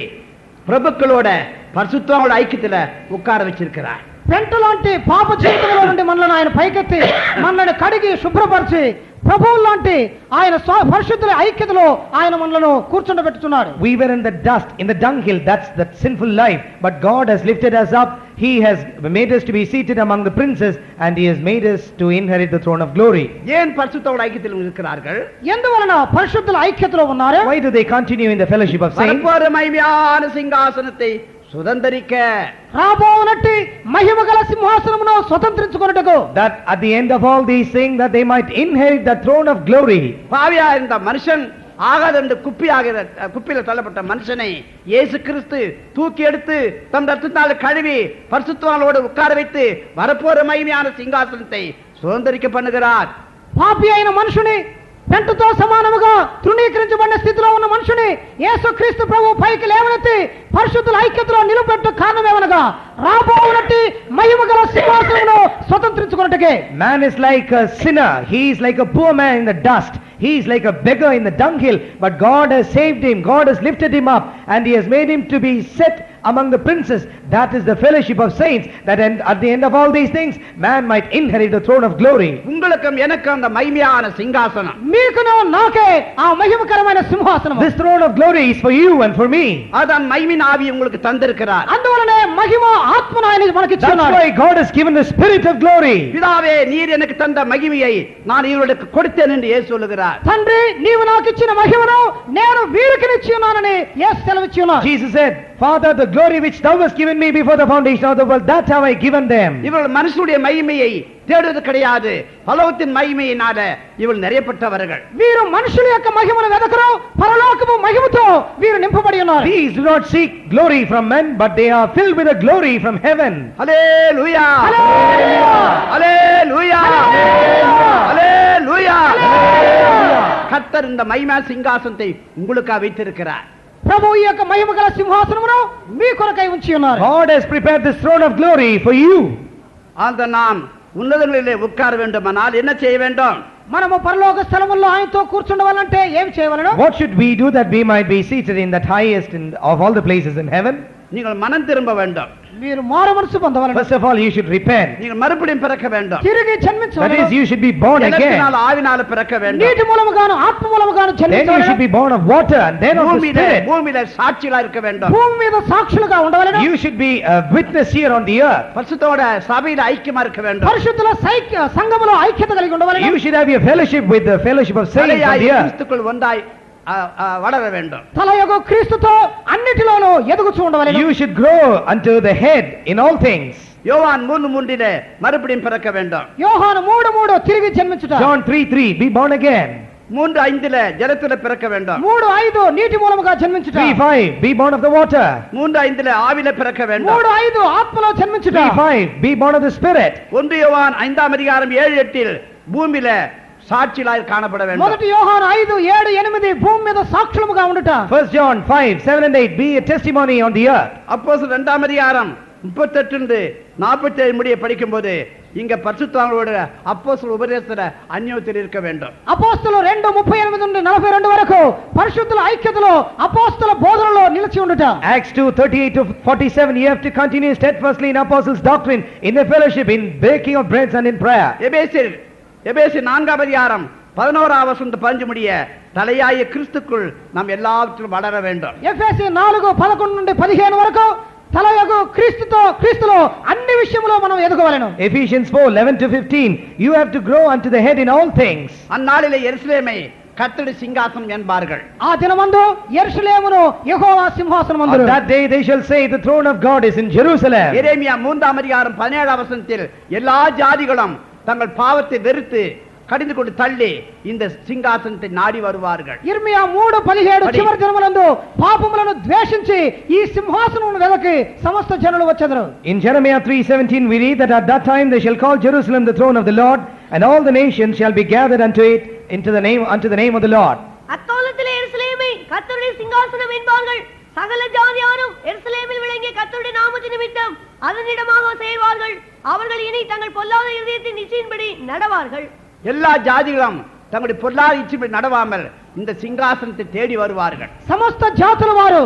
பிரபுக்களோட பரிசுத்தங்களோட ஐக்கியத்துல உட்கார வச்சிருக்கிறார். పెంట లాంటి పాప జీవితంలో నుండి మనల్ని ఆయన పైకెత్తి మనల్ని కడిగి శుభ్రపరిచి ప్రభువు లాంటి ఆయన పరిశుద్ధుల ఐక్యతలో ఆయన మనలను కూర్చుండబెట్టుచున్నాడు. We were in the dust, in the dunghill, that's that sinful life, but God has lifted us up. He has made us to be seated among the princes and he has made us to inherit the throne of glory. ஏன் பரிசுத்தங்களோட ஐக்கியத்தில் இருக்கிறார்கள்? ఎందువలన పరిశుద్ధుల ఐక్యతలో ఉన్నారు? Why do they continue in the fellowship of saints? மகிமையான சிங்காசனத்தை சுதந்தரிக்க, రాబోనట్టి మహిమగల సింహాసనమును స్వతంత్రించుకొనుటకు, that at the end of all these things that they might inherit the throne of glory. பாவியா இருந்த மனுஷன் ஆகாதென்று குப்பியில தள்ளப்பட்ட மனுஷனை இயேசு கிறிஸ்து தூக்கி எடுத்து தம் ரத்தத்தால் கழுவி பரிசுத்தவான்களோடு உட்கார வைத்து வரப்போற மகிமையான சிங்காசனத்தை சுதந்தரிக்க பண்ணுகிறார். పాపి అయిన మనుషుని పెంటతో సమానముగా తృణీకరించబడిన స్థితిలో ఉన్న మనుషుని యేసుక్రీస్తు ప్రభు పైకి లేవనెత్తి పరిశుద్ధుల ఐక్యతలో నిలబెట్టు కారణమేమనగా రాబోవునట్టి మహిమగల సింహాసనమును స్వతంత్రించుకొనుటకే. Man is like a sinner, he is like a poor man in the dust, he is like a beggar in the dunghill, but God has saved him, God has lifted him up and he has made him to be set among the princes. That is the fellowship of saints, that at the end of all these things man might inherit the throne of glory. உங்களுக்கும் எனக்கும் அந்த மகிமையான சிங்காசனம், మీకును నాకే ఆ మహిమకరమైన సింహాసనం, This throne of glory is for you and for me. அதான் மகிமையின் ஆவி உங்களுக்கு தந்திருக்கிறார். అందువలనే మహిమ ఆత్మను ఆయన మనకి That's ఇచ్చున్నాడు. why God has given the spirit of glory. பிதாவே, நீர் எனக்கு தந்த மகிமையை நான் இவர்களுக்கு கொடுத்தேன் என்று இயேசு சொல்லுகிறார். తండ్రి, నీవు నాకు ఇచ్చిన మహిమను నేను వీరికి ఇచ్చి ఉన్నానని యేసు సెలవిచ్చి ఉన్నాడు. Jesus said, Father, the glory which thou hast given me before the foundation of the world, that have I given them. இவர்கள் மனுஷனுடைய மகிமையை தேடுவது கிடையாது, பரலோகத்தின் மகிமையினால இவள் நிறையப்பட்டவர்கள். వీరు మనుషుల యొక్క మహిమను వెదకరు, పరలోకపు మహిమతో వీరు నింపబడి ఉన్నారు. These do not seek glory from men, but they are filled with the glory from heaven. ஹல்லேலூயா, ஹல்லேலூயா, ஹல்லேலூயா. கர்த்தர் இந்த மகிமை சிங்காசனத்தை உங்களுக்காக வைத்திருக்கிறார். ప్రభు ఈ యొక్క మహిమగల సింహాసనమును మీ కొరకై ఉంచి ఉన్నారు. God has prepared this throne of glory for you. அந்த நாம் ఉన్నதங்களிலே உட்கார வேண்டுமானால் என்ன செய்ய வேண்டும்? మనము పరలోక స్థలముల్లో ఆయనతో కూర్చుండవాలంటే ఏమి చేయవలెను? What should we do that we might be seated in that highest of all the places in heaven? நீங்கள் மனம் திரும்ப வேண்டும். మీరు మారు మనసు పొందవలెను. First of all, you should repent. நீங்கள் மறுபடியும் பிறக்க வேண்டும். తిరిగి That జన్మించవలెను. is, you should be born again. ஜலத்தினால் ஆவினால பிறக்க வேண்டும். నీటి మూలముగాను ఆత్మ మూలముగాను Then you should జన్మించవలెను. be born of water and then of the spirit. பூமியில சாட்சிகளா இருக்க வேண்டும். భూమి మీద సాక్షులుగా ఉండవలెను. You should be a witness here on the earth. பரிசுத்தோட சபையில ஐக்கியமா இருக்க வேண்டும். పరిశుద్ధుల సంఘములో ఐక్యత కలిగి ఉండవలెను. You should have your fellowship with the fellowship of saints on தலையாய் the earth. கிறிஸ்துக்குள் ஒன்றாய் வளர வேண்டும். తలయగు క్రీస్తుతో అన్నిటిలోనూ ఎదుగుచూ ఉండవలెను. You should grow unto the head in all things. யோவான் 3:3 மறுபடியும் பிறக்க வேண்டும். యోహాను 3:3 తిరిగి జన్మించుట. John 3:3, be born again. 3:5 ஜலத்துல பிறக்க வேண்டும். 3:5 నీటి మూలముగా జన్మించుట. 3:5, be born of the water. 3:5 ஆவில பிறக்க வேண்டும். 3:5 ఆత్మలో జన్మించుట. 3:5, be born of the spirit. 1 யோவான் 5ஆம் அதிகாரம் 7-8 భూమిల సాక్షిలాగా కాణపడ வேண்டும். మొదటి యోహాను 5:7-8 భూమి మీద సాక్షులుగా ఉండుట. 1 John 5:7-8 be a testimony on the earth. அப்போஸ்தலர் 2ஆம் அதிகாரம் 38-47 முடிய படிக்கும்போது இங்க பரிசுத்தவான்களோட அப்போஸ்தல உபதேசத்துல அந்யோன்யத்தில் இருக்க வேண்டும். అపోస్తలులు 2:38-42 వరకు పరిశుద్ధుల ఐక్యతలో అపోస్తల బోధనలో నిలిచి ఉండుట. Acts 2:38-47 you have to continue steadfastly in apostles' doctrine, in the fellowship, in breaking of breads and in prayer. எபேசியர் 4ஆம் அதிகாரம் 11ஆம் வசனம் 15 முடிய தலையாய கிறிஸ்துக்குள் நாம் எல்லாவற்றிலும் வளர வேண்டும். ఎఫెసీ 4:11-15 వరకు తలయగు క్రీస్తులో అన్ని విషయములో మనం ఎదగవలెను. Ephesians 4:11-15 you have to grow unto the head in all things. அந்நாளிலே எருசலேமை கர்த்தருடைய சிங்காசனம் என்பார்கள். ఆ దినమందు యెరూషలేమును యెహోవా సింహాసనం On అందురు. that day they shall say the throne of God is in Jerusalem. எரேமியா 3ஆம் அதிகாரம் 17ஆம் வசனத்தில் எல்லா ஜாதிகளும் தங்கள் பாவத்தை வெறுத்து கடிந்து கொண்டு தள்ளி இந்த சிங்காசனத்தை நாடி வருவார்கள். ఇర్మియా 3:17 చివరి దినములందు పాపములను ద్వేషించి ఈ సింహాసనమును వెదకి సమస్త జనులు వచ్చెదరు. In Jeremiah 3:17 we read that at that time they shall call Jerusalem the throne of the Lord, and all the nations shall be gathered unto it unto the name of the Lord. அக்காலத்திலே எருசலேமை கர்த்தருடைய சிங்காசனம் என்பார்கள். சகல ஜாதியாரும் எருசலேமில் விளங்கிய கர்த்தருடைய நாமத்தின் நிமித்தம் அதனிடமாக சேர்வார்கள். அவர்கள் இனி தங்கள் பொல்லாத இதயத்தின் நிச்சயின்படி நடவார்கள். எல்லா ஜாதிகளும் தங்களுடைய பொருளாதார இச்சைப்படி நடவாமல் இந்த சிங்காசனத்தை தேடி வருவார்கள். సమస్త జాతుల వారు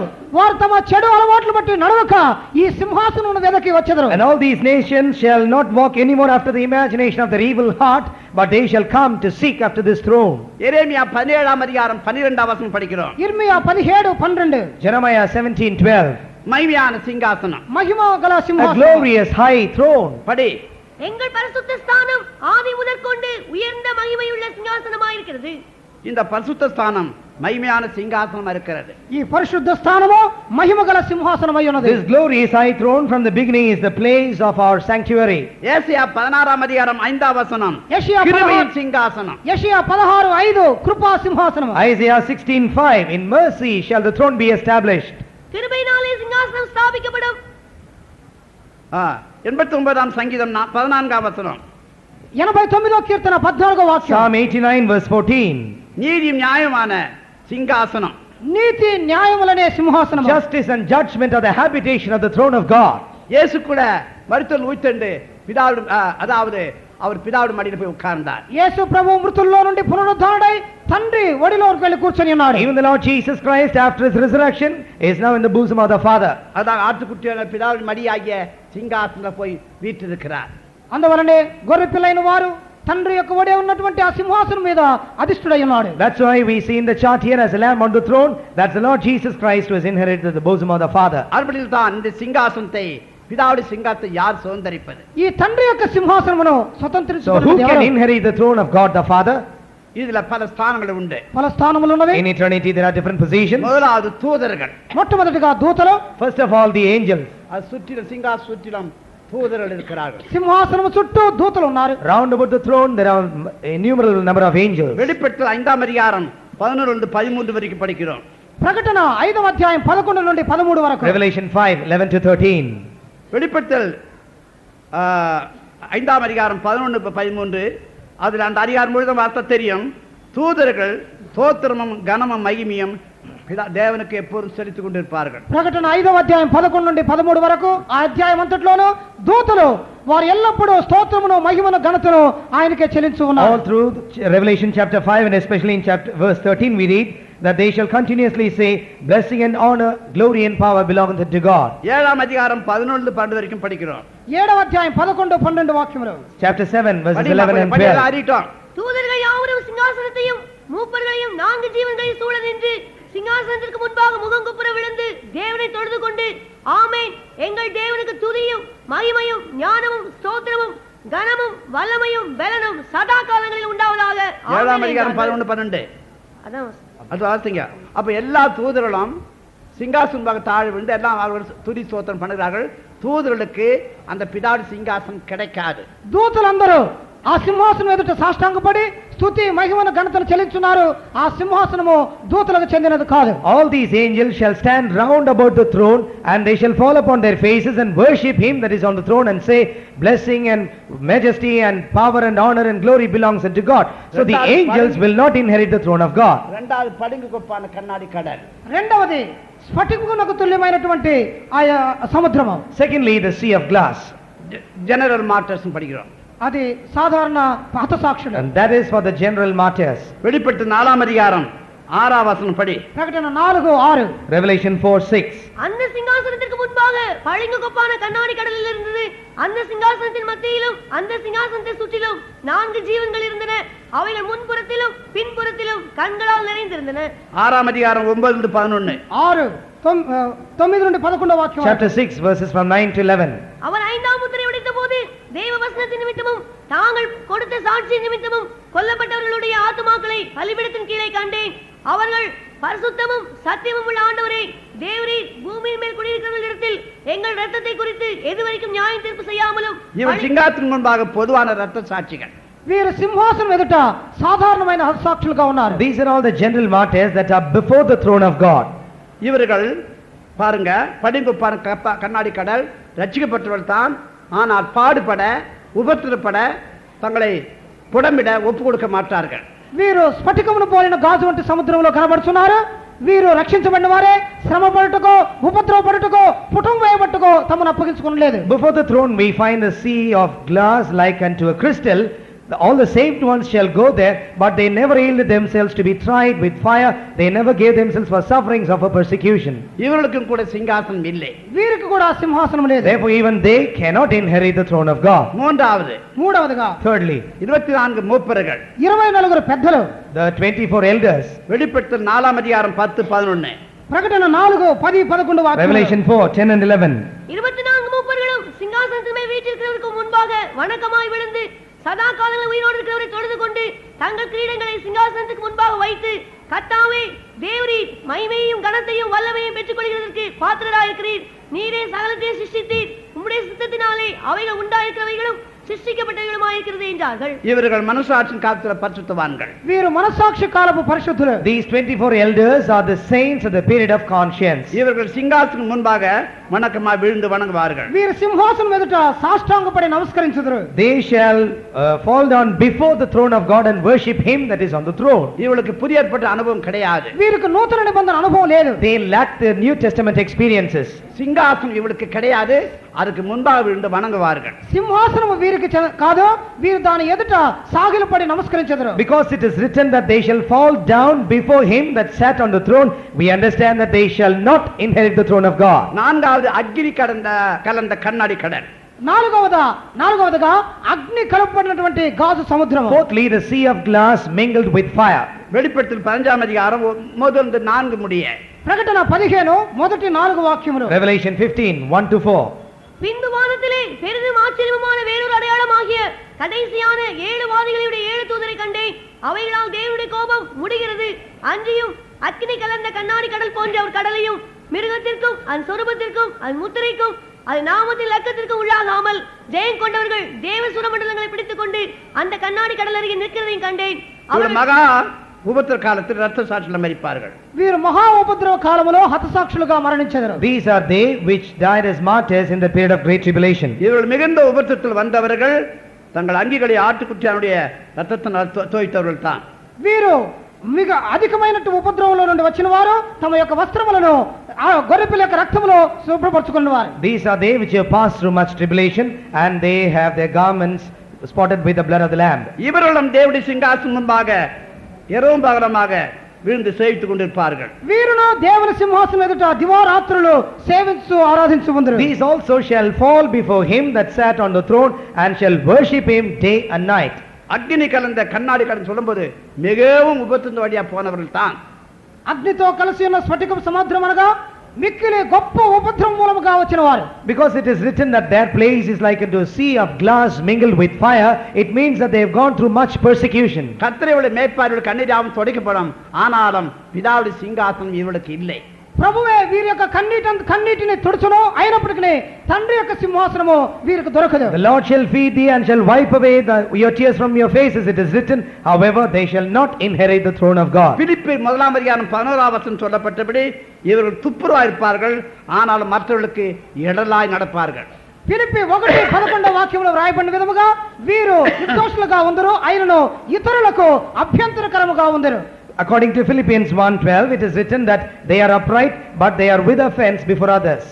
తమ చెడు అలవాట్లు బట్టి నడవక ఈ సింహాసనమును వెదకి వచ్చెదరు. And all these nations shall not walk anymore after the imagination of their evil heart, but they shall come to seek after this throne. எரேமியா 17ஆம் அதிகாரம் 12ஆம் வசனம் படிக்கிறோம். ఇర్మియా 17:12 Jeremiah 17:12 மகிமையான சிங்காசனம், మహిమ గల a సింహాసనం. glorious high throne. படி. எங்கள் பரிசுத்த ஸ்தானம் ஆதி முதற்கொண்டு உயர்ந்த மகிமையுள்ள சிங்காசனமாயிருக்கிறது. இந்த பரிசுத்த ஸ்தானம் மகிமையான சிங்காசனம் இருக்கிறது. ఈ పరిశుద్ధ స్థానము మహిమ గల సింహాసనమై ఉన్నది. This glorious high throne from the beginning is the place of our sanctuary. ஏசாயா 16ஆம் அதிகாரம் 5ஆம் வசனம் యెషయా கிருபையின் சிங்காசனம். యెషయా 16:5 కృపా సింహాసనం. Isaiah 16:5 in mercy shall the throne be established. கிருபையினாலே சிங்காசனம் ஸ்தாபிக்கப்படும். 89ஆம் சங்கீதம் 14ஆம் வசனம் 89వ కీర్తన 14వ వాక్యం. Psalm 89:14 நீதியும் நியாயமான சிங்காசனம். నీతి న్యాయములనే సింహాసనం. justice and judgment are the habitation of the throne of God. இயேசு கூட மரித்தோர் உயிர்த்தெழுந்து பிதாவிடம் அதாவது அவர் பிதாவிடம் மடியில் போய் உட்கார்ந்தார். యేసు ప్రభు మృతుల్లో నుండి పునరుద్ధానుడై తండ్రి ఒడిలోకి వెళ్లి కూర్చొని ఉన్నాడు. Even the Lord Jesus Christ after his resurrection is now in the bosom of the Father. அதான் ஆட்டுக்குட்டியான பிதாவின் மடியாகிய சிங்காசனத்தில் போய் வீற்றிருக்கிறார். అందువలనే గొర్రె పిల్లైన వారు తండ్రి యొక్క ఒడే ఉన్నటువంటి ఆ సింహాసనం మీద అధిష్ఠుడై ఉన్నాడు. That's why we see in the chart here as a lamb on the throne, that's the Lord Jesus Christ who has inherited the bosom of the Father. அப்படியில் தான் இந்த சிங்காசனத்தை பிதாவுடைய சிங்காசனத்தை யார் சுதந்தரிப்பது? ఈ తండ్రి యొక్క సింహాసనమును So who స్వతంత్రించుకున్నది can ఎవరు? inherit the throne of God the Father? இதுல பல ஸ்தானங்கள் உண்டு. పలు స్థానములు ఉన్నవి. In eternity there are different positions. முதலாவது தூதர்கள். మొట్టమొదటిగా దూతలు. First of all the angels. அது சுற்றிலும் சிங்காசனம் சுற்றிலும் தூதர்கள் இருக்கிறார்கள். సింహాసనము చుట్టూ దూతలు ఉన్నారు. Round about the throne there are innumerable number of angels. வெளிப்படுத்தல் 5ஆம் அதிகாரம் 11-13 வரைக்கும் படிக்கிறோம். ప్రకటన 5వ అధ్యాయం 11 నుండి 13 వరకు. Revelation 5:11-13. வெளிப்படுத்தல் 5ஆம் அதிகாரம் 11-13 அதுல அந்த அதிகாரம் முழுதும் அர்த்தம் தெரியும். தூதர்கள் தோத்திரமும் கனமும் மகிமையும் தேவனுக்கு எப்போதும் செலுத்திக் கொண்டிருப்பார்கள். ప్రకటన 5వ అధ్యాయం 11 నుండి 13 వరకు ఆ అధ్యాయం అంతట్లోనూ దూతలు వారు ఎల్లప్పుడూ స్తోత్రమును మహిమను ఘనతను ఆయనకే చెల్లించు ఉన్నారు. All through Revelation chapter 5 and especially in verse 13 we read that they shall continuously say blessing and honor, glory and power belongeth to God. 7ஆம் அதிகாரம் 11-12 வரைக்கும் படிக்கிறோம். 7వ అధ్యాయం 11-12 వాక్యములు. Chapter 7 verses 11 and 12. அறிட்டோம். தூதர்கள் யாவரும் சிங்காசனத்தையும் மூப்பர்களையும் 4 ஜீவன்களையும் சூழ நின்று சிங்காசனத்திற்கு முன்பாக முகங்குப்புற விழுந்து தேவனை தொழுது கொண்டு ஆமென், எங்கள் தேவனுக்கு துதியும் மகிமையும் ஞானமும் ஸ்தோத்திரமும் கனமும் வல்லமையும் பலனும் சதா காலங்களில் உண்டாவதாக. 7ஆம் அதிகாரம் 11-12 அதான் அது வாசிங்க. அப்ப எல்லா தூதர்களும் சிங்காசனமாக தாழ் விழுந்து எல்லாம் அவர்கள் துதி ஸ்தோத்திரம் பண்ணுகிறார்கள். தூதர்களுக்கு அந்த பிதாவுடைய சிங்காசனம் கிடைக்காது. దూతలందరూ ఆ సింహాసనం ఎదుట సాష్టాంగపడి స్తుతి మహిమను ఘనతను చెల్లించున్నారు. ఆ సింహాసనము దూతలకు చెందినది కాదు. All these angels shall stand round about the throne, and they shall fall upon their faces and worship him that is on the throne, and say, blessing and majesty and power and honor and glory belongs unto God. So the angels will not inherit the throne of God. இரண்டாவது பளிங்கு கொப்பான கண்ணாடி கடல். రెండవది స్ఫటికమునకు తుల్యమైనటువంటి ఆ సముద్రము. Secondly, the sea of glass. General martyrs படிக்கிறோம். అది సాధారణ హతసాక్షులు. And that is for the general martyrs. வெளிப்பட்டு 4ஆம் அதிகாரம் 6ஆம் வசனம் படி. ప్రకటన 4:6. Revelation 4:6. அந்த சிங்காசனத்திற்கு முன்பாக பளிங்கு கொப்பான கண்ணாடி கடலில் இருந்தது. அந்த சிங்காசனத்தின் மத்தியிலும் அந்த சிங்காசனத்தை சுற்றிலும் 4 ஜீவன்கள் இருந்தன. அவைகள் முன்புறத்திலும் பின்புறத்திலும் கண்களால் நிறைந்திருந்தன. 6ஆம் அதிகாரம் 9-11. 6 9 నుండి 11 వాక్యం. Chapter 6 verses from 9 to 11. அவர் 5ஆம் முத்திரை உடைத்த போது தேவ வசனத்தின் நிமித்தமும் தாங்கள் கொடுத்த சாட்சி நிமித்தமும் கொல்லப்பட்டவர்களுடைய ஆத்துமாக்களை பலிபீடத்தின் கீழே கண்டேன். அவர்கள் பரிசுத்தமும் சத்தியமும் உள்ள ஆண்டவரே தேவரீர் பூமியின் மேல் குடியிருக்கிறவர்களிடத்தில் எங்கள் இரத்தத்தை குறித்து எதுவரைக்கும் நியாயம் தீர்ப்பு செய்யாமலும் இவர் சிங்காசனம் முன்பாக பொதுவான இரத்த சாட்சிகள். వీరు సింహాసనం ఎదుట సాధారణమైన హతసాక్షులుగా ఉన్నారు. These are all the general martyrs that are before the throne of God. இவர்கள் பாருங்க பளிங்கு கண்ணாடி கடல் ரட்சிக்கப்பட்டவர்கள் தான். ஆனால் பாடுபட உபத்திரப்பட தங்களை புடமிட ஒப்பு கொடுக்க மாட்டார்கள். వీరు స్ఫటికమును పోలిన గాజు వంటి సముద్రంలో కనబడుతున్నారు. వీరు రక్షించబడిన వారే శ్రమ పడుటకో ఉపద్రవపడుటకో పుటం వేయబట్టుకో తమను అప్పగించుకోలేదు. Before the throne we find a sea of glass like unto a crystal. All the saved ones shall go there, but they never yielded themselves to be tried with fire. They never gave themselves for sufferings of a persecution. இவர்களுக்கும் கூட சிங்காசனம் இல்லை. వీరికి కూడా సింహాసనం లేదు. Therefore even they cannot inherit the throne of God. మూడవదిగా Thirdly, 24 மூப்பர்கள் 24 పెద్దలు, the 24 elders. வெளிப்படுத்தல் 4ஆம் அதிகாரம் 10-11. ప్రకటన 4:10-11 వాక్యం. Revelation 4:10 and 11. 24 மூப்பர்களும் சிங்காசனத்தின் மேல் வீற்றிருக்கிறவருக்கு முன்பாக வணக்கமாய் விழுந்து சதா காலங்களில் உயிரோடு இருக்கிறவரை தொழுது கொண்டு தங்கள் கிரீடங்களை சிங்காசனத்துக்கு முன்பாக வைத்து கர்த்தாவே தேவரீர் மகிமையையும் கனத்தையும் வல்லமையும் பெற்றுக் கொள்கிறதற்கு பாத்திரராயிருக்கிறீர். நீரே சகலத்தையும் சிருஷ்டித்தீர். உம்முடைய சித்தத்தினாலே அவைகள் உண்டாயிருக்கிறவைகளும் சிருஷ்டிக்கப்பட்டவைகளுமாயிருக்கிறது என்றார்கள். இவர்கள் மனசாட்சியின் காலத்தில் பரிசுத்தவான்கள். వీరు మనస్సాక్షి కాలపు పరిశుద్ధులు. These 24 elders are the saints of the period of conscience. இவர்கள் சிங்காசனம் முன்பாக வணக்கமாய் விழுந்து வணங்குவார்கள். వీరు సింహాసనం ఎదుట సాష్టాంగపడి నమస్కరించుదురు. They shall fall down before the throne of God and worship him that is on the throne. இவர்களுக்கு புதிய ஏற்பட்ட அனுபவம் கிடையாது. వీరికి నూతన నిబంధన అనుభవం లేదు. They lack the New Testament experiences. சிங்காசனம் இவளுக்கு கிடையாது. அதுக்கு முன்பாக விழுந்து வணங்குவார்கள். సింహాసనము వీరికి కాదు, వీరు దాని ఎదుట సాగిలపడి నమస్కరించెదరు. Because it is written that they shall fall down before him that sat on the throne, we understand that they shall not inherit the throne of God. நான்காவது அக்கினி கலந்த கண்ணாடி கடல். నాలుగవదిగా అగ్ని కలపబడినటువంటి గాజు సముద్రము. Fourthly, the sea of glass mingled with fire. வெளிப்படுத்தல் 15ஆம் அதிகாரம் முதல் 4 முடிய. ప్రకటన 15 మొదటి 4 వాక్యములు. Revelation 15:1-4. பின்பு வானத்திலே பெரிதும் ஆச்சரியமான வேறொரு அடையாளமாகிய கடைசியான 7 வாதிகளுடைய 7 தூதரை கண்டேன். அவைகளால் தேவனுடைய கோபம் முடிகிறது. அன்றியும் அக்கினி கலந்த கண்ணாடி கடல் போன்ற ஒரு கடலையும் மிருகத்திற்கும் அதன் சொரூபத்திற்கும் அதன் முத்திரைக்கும் அது நாமத்தின் லக்கத்திற்கும் உள்ளாகாமல் ஜெயம் கொண்டவர்கள் தேவ சுரமண்டலங்களை பிடித்துக் கொண்டு அந்த கண்ணாடி கடல் அருகே நிற்கிறதையும் கண்டேன். மகா உபத்திர காலத்தில் இரத்த சாட்சிகள் மரிப்பார்கள். వీరు మహా ఉపద్రవ కాలములో హతసాక్షులుగా మరణించెదరు. These are they which died as martyrs in the period of great tribulation. இவர்கள் மிகுந்த உபத்திரத்தில் வந்தவர்கள் தங்கள் அங்கிகளை ஆட்டுக்குட்டியானுடைய இரத்தத்தினால் தோய்த்தவர்கள் தான். వీరు మిగ అధికమైనటు ఉపద్రవంలో నుండి వచ్చిన వారు తమ యొక్క వస్త్రములను గొర్రెపిల్ల యొక్క రక్తములో శుభ్రపరచుకున్నవారు. These are they which have passed through much tribulation and they have their garments spotted with the blood of the lamb. இவர்களும் தேவனுடைய சிங்காசனம் முன்பாக இரவும் பகலுமாக விழுந்து சேவித்துக் கொண்டிருப்பார்கள். వీరును దేవుని సింహాసనం ఎదుట దివారాత్రులు సేవించు ఆరాధించుదురు. These also shall fall before him that sat on the throne and shall worship him day and night. அக்னி கலந்த கண்ணாடி கடல் சொல்லும்போது மிகவும் உபத்திரத்தின் வழியா போனவர்கள் தான். అగ్నితో కలిసి ఉన్న స్ఫటికం సముద్రం అనగా మిక్కిలి గొప్ప ఉపద్రవం మూలముగా వచ్చిన వారు. Because it is written that their place is like unto a sea of glass mingled with fire, it means that they have gone through much persecution. கர்த்தருடைய மேய்ப்பார்கள் கண்ணீராவும் துடைக்கப்படும். ஆனாலும் பிதாவுடைய சிங்காசனம் இவர்களுக்கு இல்லை. ప్రభువే వీరి యొక్క కన్నీటిని తుడుచును, అయినప్పటికీ తండ్రి యొక్క సింహాసనము వీరికి దొరకదు. The Lord shall feed thee and shall wipe away your tears from your faces, it is written. However, they shall not inherit the throne of God. பிலிப்பி 1:11 சொல்லப்பட்டபடி இவர்கள் துப்புரவாய் இருப்பார்கள், ஆனால் மற்றவர்களுக்கு இடலாய் நடப்பார்கள். ఫిలిప్పి 1:11 వాక్యంలో వ్రాయబడిన విధముగా వీరు నిర్దోషులుగా ఉందరు, అయినను ఇతరులకు అభ్యంతరకరముగా ఉందరు. According to Philippians 1:12, it is written that they are upright, but they are with offense before others.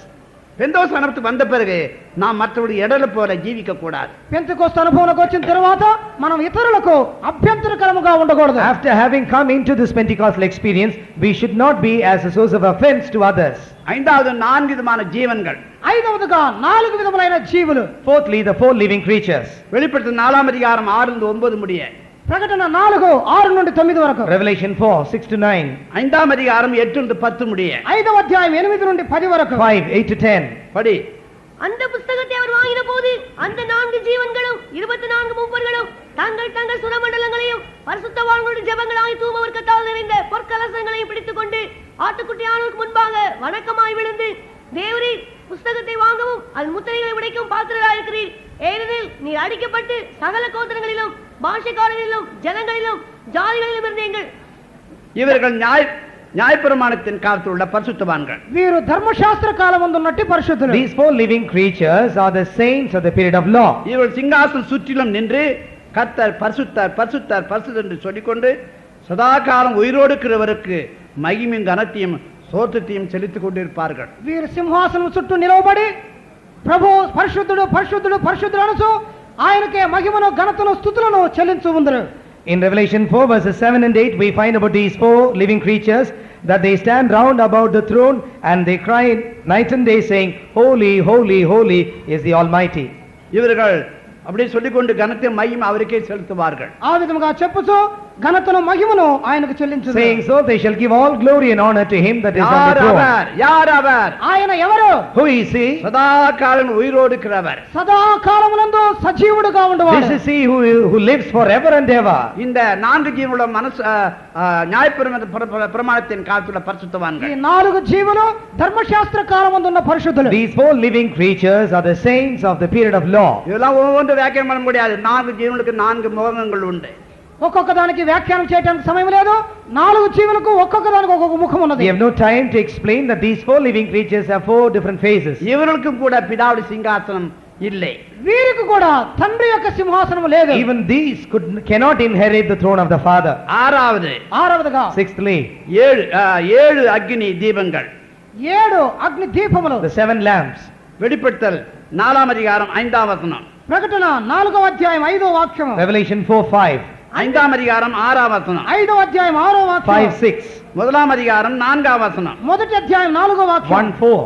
பெந்தோஸ்து அனுபவத்துக்கு வந்த பிறகு நாம் மற்றவருடைய இடல போல ஜீவிக்க கூடாது. పెంతెకోస్తు అనుభవంలోకి వచ్చిన తర్వాత మనం ఇతరులకు అభ్యంతరకరముగా ఉండకూడదు. After having come into this Pentecostal experience, we should not be as a source of offense to others. ஐந்தாவது 4 விதமான ஜீவன்கள். ఐదవదిగా 4 విధములైన జీవులు. Fourthly, the 4 living creatures. வெளிப்படுத்தின 4:6-9 முடிய. ప్రకటన 4:6-9 వరకు. Revelation 4:6-9. 5:8-10 முடிய. 5వ అధ్యాయం 8-10 వరకు. 5:8-10. படி. அந்த புஸ்தகத்தை அவர் வாங்கின போது அந்த 4 ஜீவன்களும் 24 மூப்பர்களும் தங்கள் தங்கள் சுரமண்டலங்களையும் பரிசுத்தவான்களுடைய ஜெபங்களாய் தூபவர் கத்தால் நிறைந்த பொற்கலசங்களையும் பிடித்துக்கொண்டு ஆட்டுக்குட்டியானவருக்கு முன்பாக வணக்கமாய் விழுந்து, தேவரீர் புஸ்தகத்தை வாங்கவும் அது முத்திரைகளை உடைக்கும் பாத்திரராயிருக்கிறீர். ஏனெனில் நீர் அடிக்கப்பட்டு சகல கோத்திரங்களிலும் பாஷைக்காரரிலும் ஜனங்களிலும் ஜாதிகளிலும் இருந்தீங்கள். இவர்கள் நியாயப்பிரமாணத்தின் காலத்தில் உள்ள பரிசுத்தவான்கள். వీరు ధర్మశాస్త్ర కాలమందు ఉన్నట్టి పరిశుద్ధులు. These 4 living creatures are the saints of the period of law. இவர்கள் சிங்காசனம் சுற்றிலும் நின்று கர்த்தர் பரிசுத்தர் பரிசுத்தர் பரிசுத்தர் என்று சொல்லிக்கொண்டு சதா காலம் உயிரோடு இருக்கிறவருக்கு மகிமையும் கனத்தையும் சோத்திரத்தையும் செலுத்திக் கொண்டிருப்பார்கள். వీరు సింహాసనం చుట్టూ నిలవబడి ప్రభు పరిశుద్ధుడు పరిశుద్ధుడు పరిశుద్ధుడు అనుచు ఆయనకే మహిమను ఘనతను స్తుతులను చెల్లించు ఉందరు. In Revelation 4:7-8, we find about these 4 living creatures that they stand round about the throne and they cry night and day saying, Holy, holy, holy is the Almighty. இவர்கள் அப்படி சொல்லிக்கொண்டு கனத்தை மகிமை அவருக்கே செலுத்துவார்கள். ఆ విధముగా చెప్పుచు ఘనతను మహిమను ఆయనకు చెల్లించుదురు. Saying so, they shall give all glory and honor to him that is on the throne. யார் அவர்? ఆయన ఎవరు? Who is he? சதா காலம் உயிரோடு இருக்கிறவர். సదాకాలమునందు సజీవుడుగా ఉండేవాడు. This is he who lives forever and ever. இந்த 4 ஜீவனுள்ள மனசு நியாயப்பிரமாணத்தின் காலத்துல ఈ பரிசுத்தவான்கள். 4 జీవులు ధర్మశాస్త్ర కాలమందు ఉన్న పరిశుద్ధులు. These 4 living creatures are the saints of the period of law. இதெல்லாம் ஒவ்வொன்று வியாக்கியானம் பண்ண முடியாது. 4 ஜீவனுக்கு 4 முகங்கள் உண்டு. ఒక్కొక్క దానికి వ్యాఖ్యానం చేయడానికి సమయం లేదు. 4 జీవులకు ఒక్కొక్క దానికి ఒక్కొక్క ముఖం ఉన్నది. We have no time to explain that these 4 living creatures have 4 different faces. இவர்களுக்கும் கூட பிதாவுடைய சிங்காசனம் இல்லை. వీరికి కూడా తండ్రి యొక్క సింహాసనం లేదు. Even these cannot inherit the throne of the Father. ఆరవదిగా 6thly, 7 அக்னி தீபங்கள். 7 అగ్ని దీపములు. the 7 lamps. வெளிப்படுத்தல் 4:5. ప్రకటన 4వ అధ్యాయం 5వ వాక్యము. Revelation 4:5. 5:6. 5వ అధ్యాయం 6వ వాక్యం. 5:6. 4. మొదటి అధ్యాయం 4వ వాక్యం. 1:4.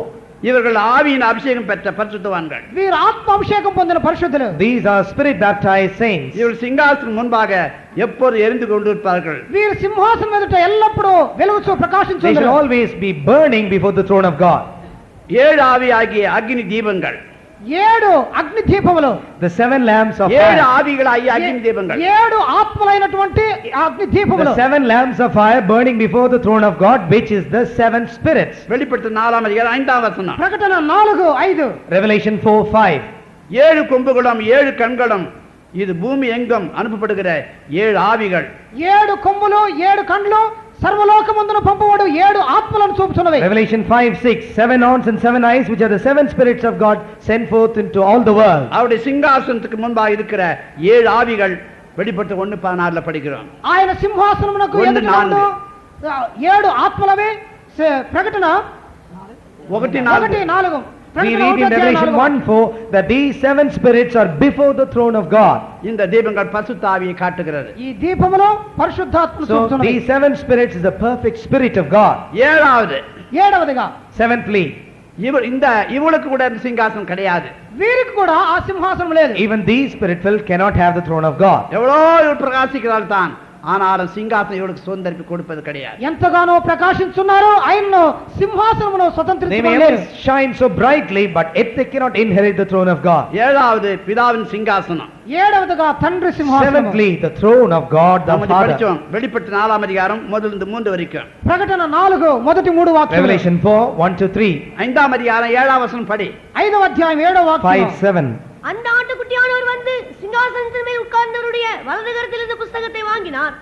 இவர்கள் ஆவியின் அபிஷேகம் பெற்ற பரிசுத்தவான்கள். వీరు ఆత్మ అభిషేకం పొందిన పరిశుద్ధులు. These are spirit baptized saints. இவர்கள் சிங்காசனம் முன்பாக எப்போது எரிந்து கொண்டிருப்பார்கள். వీరు సింహాసనం ఎదుట ఎల్లప్పుడూ వెలుగుచూ They ప్రకాశించుదురు. shall always be burning before the throne of God. 7 ஆவி ஆகிய அக்னி தீபங்கள். 7 అగ్ని దీపములు. The 7 lamps of 7 fire. ஆவிகளாகிய அக்னி தீபங்கள். 7 ఆత్మలైనటువంటి అగ్ని దీపములు. The 7 lamps of fire burning before the throne of God, which is the 7 spirits. வெளிப்படுத்தல் 4:5. ప్రకటన 4:5. Revelation 4:5. 7 கொம்புகளும் 7 கண்களும் இது பூமி எங்கும் அனுப்பப்படுகிற 7 ஆவிகள். 7 కొమ్ములు 7 కండ్లు సర్వలోకమందున పంపబడు 7 ఆత్మలను చూపుచున్నవి. Revelation 5:6. 7 horns and 7 eyes, which are the 7 spirits of God sent forth into all the world. அவருடைய சிங்காசனத்துக்கு முன்பாக இருக்கிற 7 ஆவிகள் வெளிப்படுத்தல் 1:16 படிக்கிறோம். ఆయన సింహాసనమునకు ఎదుట ఉండు 7 ఆత్మలవే. ప్రకటన 1:4. We read in Revelation 1:4 that these 7 spirits are before the throne of God. இந்த தீபங்கள் பரிசுத்த ஆவியை காட்டுகிறது. ఈ దీపములో పరిశుద్ధాత్మను So చూపుచున్నవి. these 7 spirits is the perfect spirit of God. 7வது 7వదిగా 7thly, இவளுக்கு கூட இந்த சிங்காசனம் கிடையாது. వీరికి కూడా ఆ సింహాసనం లేదు. even these spirit-filled cannot have the throne of God. எவ்வளோ இவர் பிரகாசிக்கிறாள் தான், ஆனாலும் சிங்காசனம் இவளுக்கு சுதந்திரிப்பு கொடுப்பது கிடையாது. ఎంతగానో ప్రకాశించున్నారో ఆయనను సింహాసనమును They may స్వతంత్రించుకోలేరు. shine so brightly, but yet they cannot inherit the throne of God. ஏழாவது பிதாவின் சிங்காசனம். ఏడవదిగా తండ్రి సింహాసనము. Seventhly, the throne of God the நம்ம Father. படிச்சோம் வெளிப்பட்டு 4ஆம் அதிகாரம் முதலிருந்து 3 வரைக்கும். ప్రకటన 4 మొదటి 3 వాక్యాలు. Revelation 4, 1 to 3, 5ஆம் அதிகாரம் 7ஆம் வசனம் படி. 5వ అధ్యాయం 7వ 5, వాక్యం. 7. அந்த ஆட்டுக்குட்டியானவர் வந்து சிங்காசனத்தின் மேல் உட்கார்ந்தவருடைய வலது கரத்திலிருந்து புஸ்தகத்தை வாங்கினார்.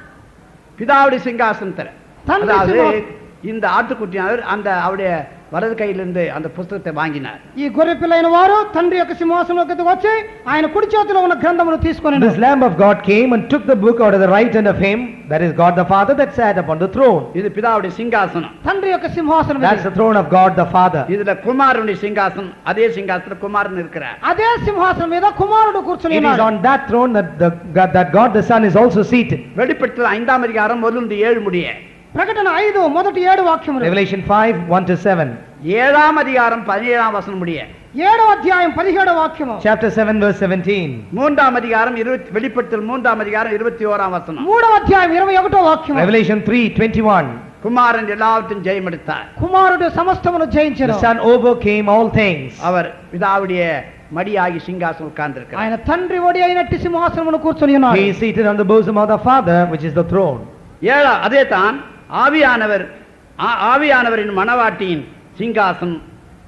பிதாவுடைய சிங்காசனத்துல தந்தை அதாவது சிங்காசனம். இந்த ஆட்டுக்குட்டியானவர் அந்த அவருடைய வலது கையிலிருந்து அந்த புஸ்தகத்தை வாங்கினார். ఈ గొర్రె పిల్లైన వారు తండ్రి యొక్క సింహాసనంలోకి వచ్చి ఆయన కుడి చేతిలో ఉన్న గ్రంథమును తీసుకొని This Lamb of God came and took the book out of the right hand of him, that is God the Father, that sat upon the throne. இது பிதாவுடைய சிங்காசனம். తండ్రి యొక్క సింహాసనం ఇది. That's the throne of God the Father. இதுல குமாரனுடைய சிங்காசனம், அதே சிங்காசனத்துல குமாரன் இருக்கிறார். అదే సింహాసనం మీద కుమారుడు కూర్చుని It is ఉన్నాడు. on that throne that God the Son is also seated. வெளிப்படுத்தல் 5ஆம் அதிகாரம் 1-7 முடிய. ప్రకటన 5 మొదటి 7 వాక్యములు. Revelation 5, 1 to 7. 7ஆம் அதிகாரம் 17ஆம் வசனம் முடிய. 7వ అధ్యాయం 17వ వాక్యము. Chapter 7, verse 17. 3ஆம் அதிகாரம் வெளிப்படுத்தல் 3ஆம் அதிகாரம் 21ஆம் வசனம். 3వ అధ్యాయం 21వ వాక్యము. Revelation 3, 21. குமாரன் எல்லாவற்றையும் ஜெயம் எடுத்தார். కుమారుడు సమస్తమును జయించెను. The Son overcame all things. அவர் பிதாவுடைய மடியாகி சிங்காசனம் உட்கார்ந்திருக்கிறார். ఆయన తండ్రి ఒడి అయినట్టి సింహాసనమును కూర్చుని ఉన్నాడు. He is seated on the bosom of the Father, which is the throne. அதே தான் ஆவியானவரின் மணவாட்டியின் சிங்காசனம்.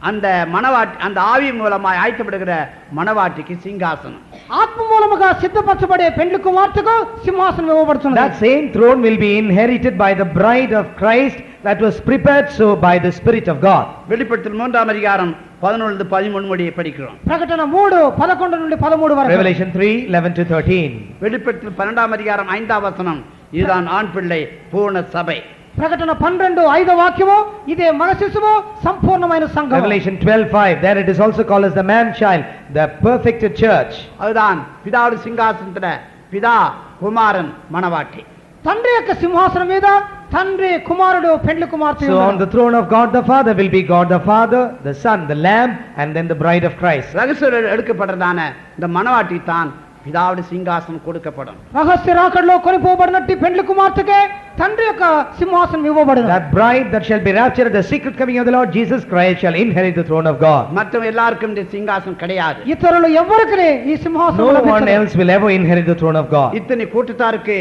அந்த ஆவி மூலமாய் ஆயத்தப்படுகிற மணவாட்டிக்கு சிங்காசனம். ఆత్మ మూలముగా సిద్ధపరచబడే పెండ్లి కుమార్తెకు సింహాసనం ఇవ్వబడుతున్నది. That same throne will be inherited by the bride of Christ that was prepared so by the Spirit of God. வெளிப்படுத்தல் 3ஆம் அதிகாரம் 11-13 முடிய படிக்கிறோம். ప్రకటన 3 11 నుండి 13 వరకు. Revelation 3, 11 to 13. வெளிப்படுத்தல் 12ஆம் அதிகாரம் 5ஆம் வசனம், இதுதான் ஆண் பிள்ளை பூர்ண சபை. ప్రకటన 12 5వ వాక్యము, ఇదే మగ శిశువు సంపూర్ణమైన సంఘం. Revelation 12, 5. There it is also called as the man child, the perfected church. அதுதான் பிதாவுடைய சிங்காசனத்துல பிதா குமாரன் மணவாட்டி. తండ్రి యొక్క సింహాసనం మీద తండ్రి కుమారుడు పెండ్లి కుమార్తె So on ఉన్నారు. the throne of God the Father will be God the Father, the Son, the Lamb, and then the bride of Christ. ரகசியம் எடுக்கப்படுறதான இந்த மணவாட்டி தான் பிதாவுடைய சிங்காசனம் கொடுக்கப்படும். రహస్య రాకడలో కొనిపోబడినట్టి పెండ్లి కుమార్తెకే తండ్రి యొక్క సింహాసనం ఇవ్వబడును. That bride that shall be raptured at the secret coming of the Lord Jesus Christ shall inherit the throne of God. மற்ற எல்லாருக்கும் இந்த சிங்காசனம் கிடையாது. ఇతరులు ఎవరికి ఈ సింహాసనం No one లభించదు. else will ever inherit the throne of God. இத்தனை கூட்டத்தாருக்கு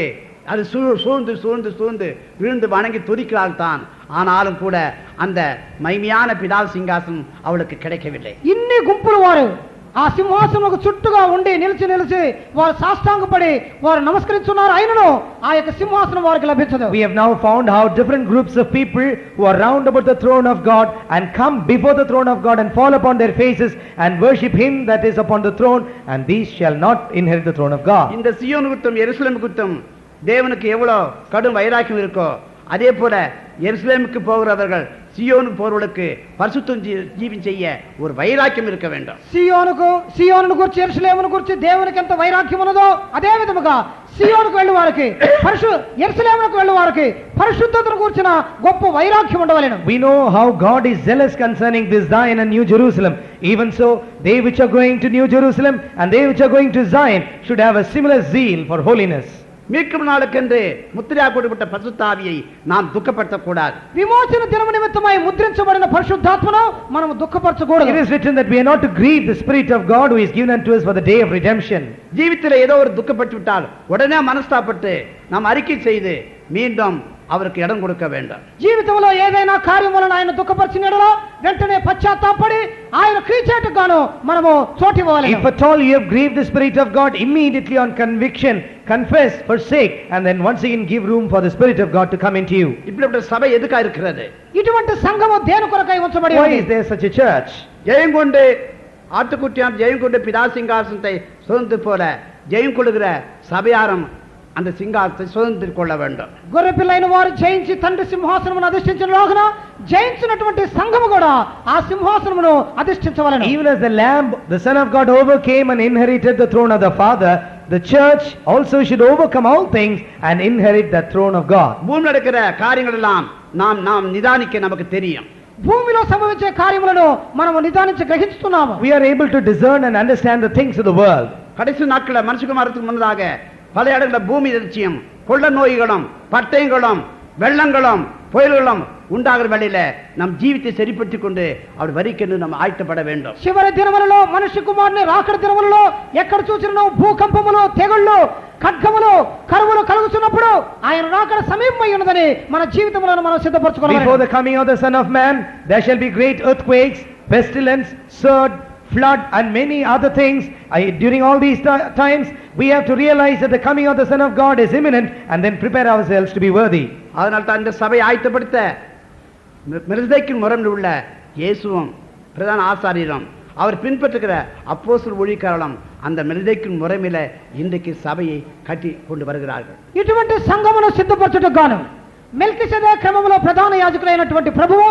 அது சூழ்ந்து விழுந்து வணங்கி துதிக்கிறாள் தான். ஆனாலும் கூட அந்த மைமையான பிதா சிங்காசனம் அவளுக்கு கிடைக்கவில்லை. ఇన్ని గుంపులు వారు ఆ సింహాసనముకు చుట్టుగా ఉండి నిలిచి వారు సాష్టాంగపడి వారు నమస్కరిస్తున్నారు. అయినను ఆ యొక్క సింహాసనం వారికి లభించదు. We have now found how different groups of people who are round about the throne of God and come before the throne of God and fall upon their faces and worship him that is upon the throne, and these shall not inherit the throne of God. இந்த சீயோன் குத்தம் எருசலேம் குத்தம் தேவனுக்கு எவ்வளவு கடும் வைராக்கியம் இருக்கோ அதே போல எருசலேமுக்கு போகிறவர்கள் சீயோனுக்கு போறவர்களுக்கு பரிசுத்தம் ஜீவன் செய்ய ஒரு வைராக்கியம் இருக்க வேண்டும். సియోనును గురించి యెరూషలేమును గురించి దేవునికి ఎంత వైరాగ్యం ఉన్నదో అదే విధముగా సియోనుకు వెళ్ళు వారికి యెరూషలేమునకు వెళ్ళు వారికి పరిశుద్ధతను గురించిన గొప్ప వైరాగ్యం ఉండవలెను. We know how God is zealous concerning this Zion and New Jerusalem. Even so, they which are going to New Jerusalem and they which are going to Zion should have a similar zeal for holiness. மீட்கும் நாளுக்கென்று முத்திரையா கொடுக்கப்பட்ட பரிசுத்த ஆவியை நாம் துக்கப்படுத்தக்கூடாது. విమోచన దినము నిమిత్తమై ముద్రించబడిన పరిశుద్ధాత్మను మనము దుఃఖపరచకూడదు. It is written that we are not to grieve the Spirit of God who is given unto us for the day of redemption. ஜீவித்திலே ஏதோ ஒரு துக்கப்பட்டு விட்டால் உடனே மனஸ்தாபப்பட்டு நாம் அறிக்கை செய்து மீண்டும் அவருக்கு இடம் கொடுக்க வேண்டும். జీవితంలో ఏదైనా కార్యం వలన ఆయన దుఃఖపరిచినడలో వెంటనే పశ్చాత్తాపడి ఆయన క్రీచేటకు గాను మనము చోటు ఇవ్వాలి. If at all you have grieved the Spirit of God, immediately on conviction, confess, forsake, and then once again give room for the Spirit of God to come into you. இப்படிப்பட்ட சபை எதுக்கா இருக்கிறது? ఇటువంటి సంఘము దేని కొరకై ఉంచబడి Why ఉంది? is there such a church? ஜெயம் கொண்டு ஆட்டுக்குட்டியாம் ஜெயம் கொண்டு பிதா சிங்காசனத்தை சுதந்திர போல ஜெயம் கொள்ளுகிற சபையாரம் அந்த சிங்காசனத்தை சுதந்திரிக் கொள்ள வேண்டும். గొర్రె పిల్లైన వారు జయించి తండ్రి సింహాసనమును అధిష్ఠించిన లాగున జయించినటువంటి సంఘము కూడా ఆ సింహాసనమును అధిష్ఠించవలెను. Even as the Lamb, the Son of God, overcame and inherited the throne of the Father, the church also should overcome all things and inherit the throne of God. பூமியில் நடக்கிற காரியங்கள் எல்லாம் நாம் நிதானிக்க நமக்கு தெரியும். భూమిలో సంభవించే కార్యములను మనము నిదానించి గ్రహిస్తున్నాము. We are able to discern and understand the things of the world. கடைசி நாட்களில் மனுஷகுமாரத்துக்கு முன்னதாக பல இடங்களில் பூமி அதிர்ச்சியும் கொள்ள நோய்களும் பட்டயங்களும் வெள்ளங்களும் புயல்களும் உண்டாகிற வேளையில நம் ஜீவித்தை சரிப்படுத்திக் கொண்டு அவர் வரிக்கென்று நாம் ஆயத்தப்பட வேண்டும். చివరి దినములలో మనిషి కుమారుని రాకడ దినములలో ఎక్కడ చూసినను భూకంపములు తెగుళ్ళు ఖడ్గములు కరువులు కలుగుతున్నప్పుడు ఆయన రాకడ సమీపమై ఉన్నదని మన జీవితములను మనం సిద్ధపరచుకోవాలి. Before the coming of the Son of Man, there shall be great earthquakes, pestilence, sword, flood and many other things. During all these times, we have to realize that the coming of the Son of God is imminent and then prepare ourselves to be worthy. அதனால தான் இந்த சபை ஆயத்தப்படுத்த மெல்கிசேதேக்கின் முறையில் உள்ள இயேசுவும் பிரதான ஆசாரியரும் அவர் பின்பற்றுகிற அப்போஸ்தலர் ஊழியக்காரர்களும் அந்த மெல்கிசேதேக்கின் முறையில இன்றைக்கு சபையை கட்டி கொண்டு வருகிறார்கள். ఇటువంటి సంఘమును సిద్ధపరచుటకు గాను మెల్కిసెదెకు క్రమములో ప్రధాన యాజకులైనటువంటి ప్రభువు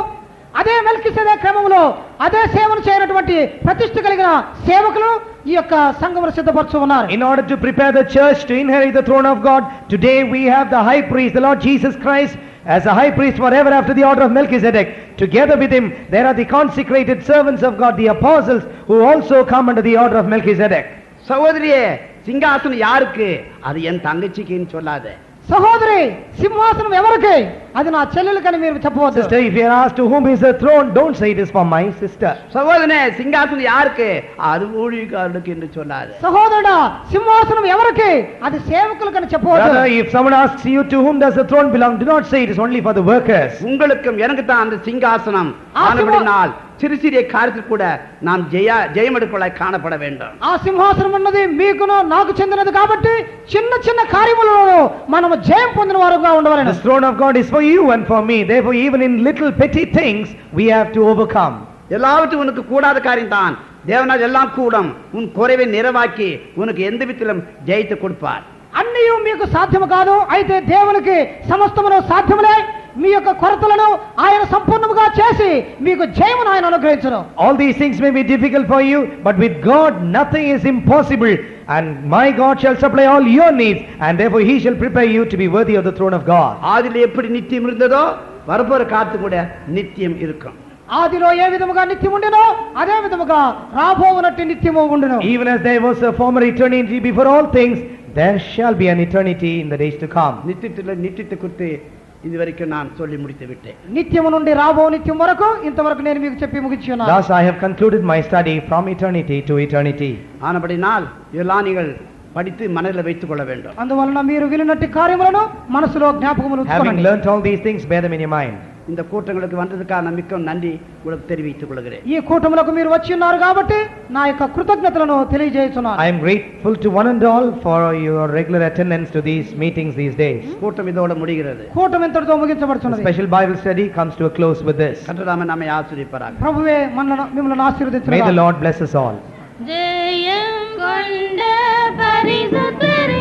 అదే మెల్కిసెదెకు క్రమములో అదే సేవను చేయనటువంటి ప్రతిష్ఠ కలిగిన సేవకులు ఈ యొక్క సంఘమును సిద్ధపరచు ఉన్నారు. In order to prepare the church to inherit the throne of God, today we have the high priest, the Lord Jesus Christ, as a high priest forever after the order of Melchizedek. Together with him, there are the consecrated servants of God, the apostles, who also come under the order of Melchizedek. சகோதரியே, சிங்காசனம் யாருக்கு? அது என் தங்கச்சிக்குன்னு சொல்லாத. సహోదరి, సింహాసనం ఎవరికి? అది నా చెల్లెలకని మీరు చెప్పవద్దు. Sister, if you are asked to whom is the throne, don't say it is for my sister. சகோதரனே, சிங்காசனம் யாருக்கு? அது ஊழியக்காரனுக்கு என்று சொல்லாத. సహోదరుడా, సింహాసనం ఎవరికి? అది సేవకులకని చెప్పవద్దు. Brother, if someone asks you to whom does the throne belong, do not say it is only for the workers. உங்களுக்கும் எனக்கு தான் அந்த சிங்காசனம் ஆனபடினால் சிறு சிறிய காரியத்தில் கூட நாம் ஜெயமெடுக்கலாய் காணப்பட வேண்டும். ఆ సింహాసనం ఉన్నది మీకును నాకు చెందినది కాబట్టి చిన్న చిన్న కార్యములలో మనము జయం పొందిన వారుగా ఉండవలెను. The throne of God is for you and for me. Therefore, even in little petty things, we have to overcome. எல்லாவற்றும் உனக்கு கூடாத காரியம் தான். தேவனால் எல்லாம் கூடும். உன் குறைவை நிறைவாக்கி உனக்கு எந்த விதத்திலும் ஜெயத்தை கொடுப்பார். అన్నీ మీకు సాధ్యము కాదు, అయితే దేవునికి సమస్తమును సాధ్యములే. మీ యొక్క కొరతలను ఆయన సంపూర్ణముగా చేసి మీకు జయమును ఆయన అనుగ్రహించును. All these things may be difficult for you, but with God nothing is impossible. And my God shall supply all your needs, and therefore he shall prepare you to be worthy of the throne of God. ஆதியிலே எப்படி நித்தியம் இருந்ததோ வரப்போற காத்து கூட நித்தியம் இருக்கும். ఆదిలో ఏ విధముగా నిత్యం ఉండెనో అదే విధముగా రాబోవునట్టి నిత్యము ఉండును. Even as there was a former eternity before all things, there shall be an eternity in the days to come. நித்தியத்தை குறித்து இதுவரைக்கும் நான் சொல்லி முடித்து விட்டேன். నిత్యము నుండి రాబో నిత్యం వరకు ఇంతవరకు నేను మీకు చెప్పి ముగించి ఉన్నాను. Thus I have concluded my study from eternity to eternity. ஆனபடினால் இதெல்லாம் நீங்கள் படித்து மனதில் வைத்துக் கொள்ள வேண்டும். అందువలన మీరు వినినట్టి కార్యములను మనసులో జ్ఞాపకములు Having ఉంచుకోండి. learnt all these things, bear them in your mind. இந்த கூட்டங்களுக்கு வந்ததுக்கான மிக்க நன்றி உங்களுக்கு தெரிவித்துக் கொள்கிறேன். ఈ కూటములకు మీరు వచ్చి ఉన్నారు కాబట్టి నా యొక్క కృతజ్ఞతలను తెలియజేస్తున్నాను. I am grateful to one and all for your regular attendance to these meetings these days. கூட்டம் இதோட முடிகிறது. కూటమి ఇంతటితో The ముగించబడుతున్నది. special Bible study comes to a close with this. கர்த்தர் நம்மை ஆசீர்வதிப்பாராக. ప్రభువే మిమ్మల్ని May ఆశీర్వదించును. the Lord bless us all. ஜெயம் கொண்ட பரிசுத்தரே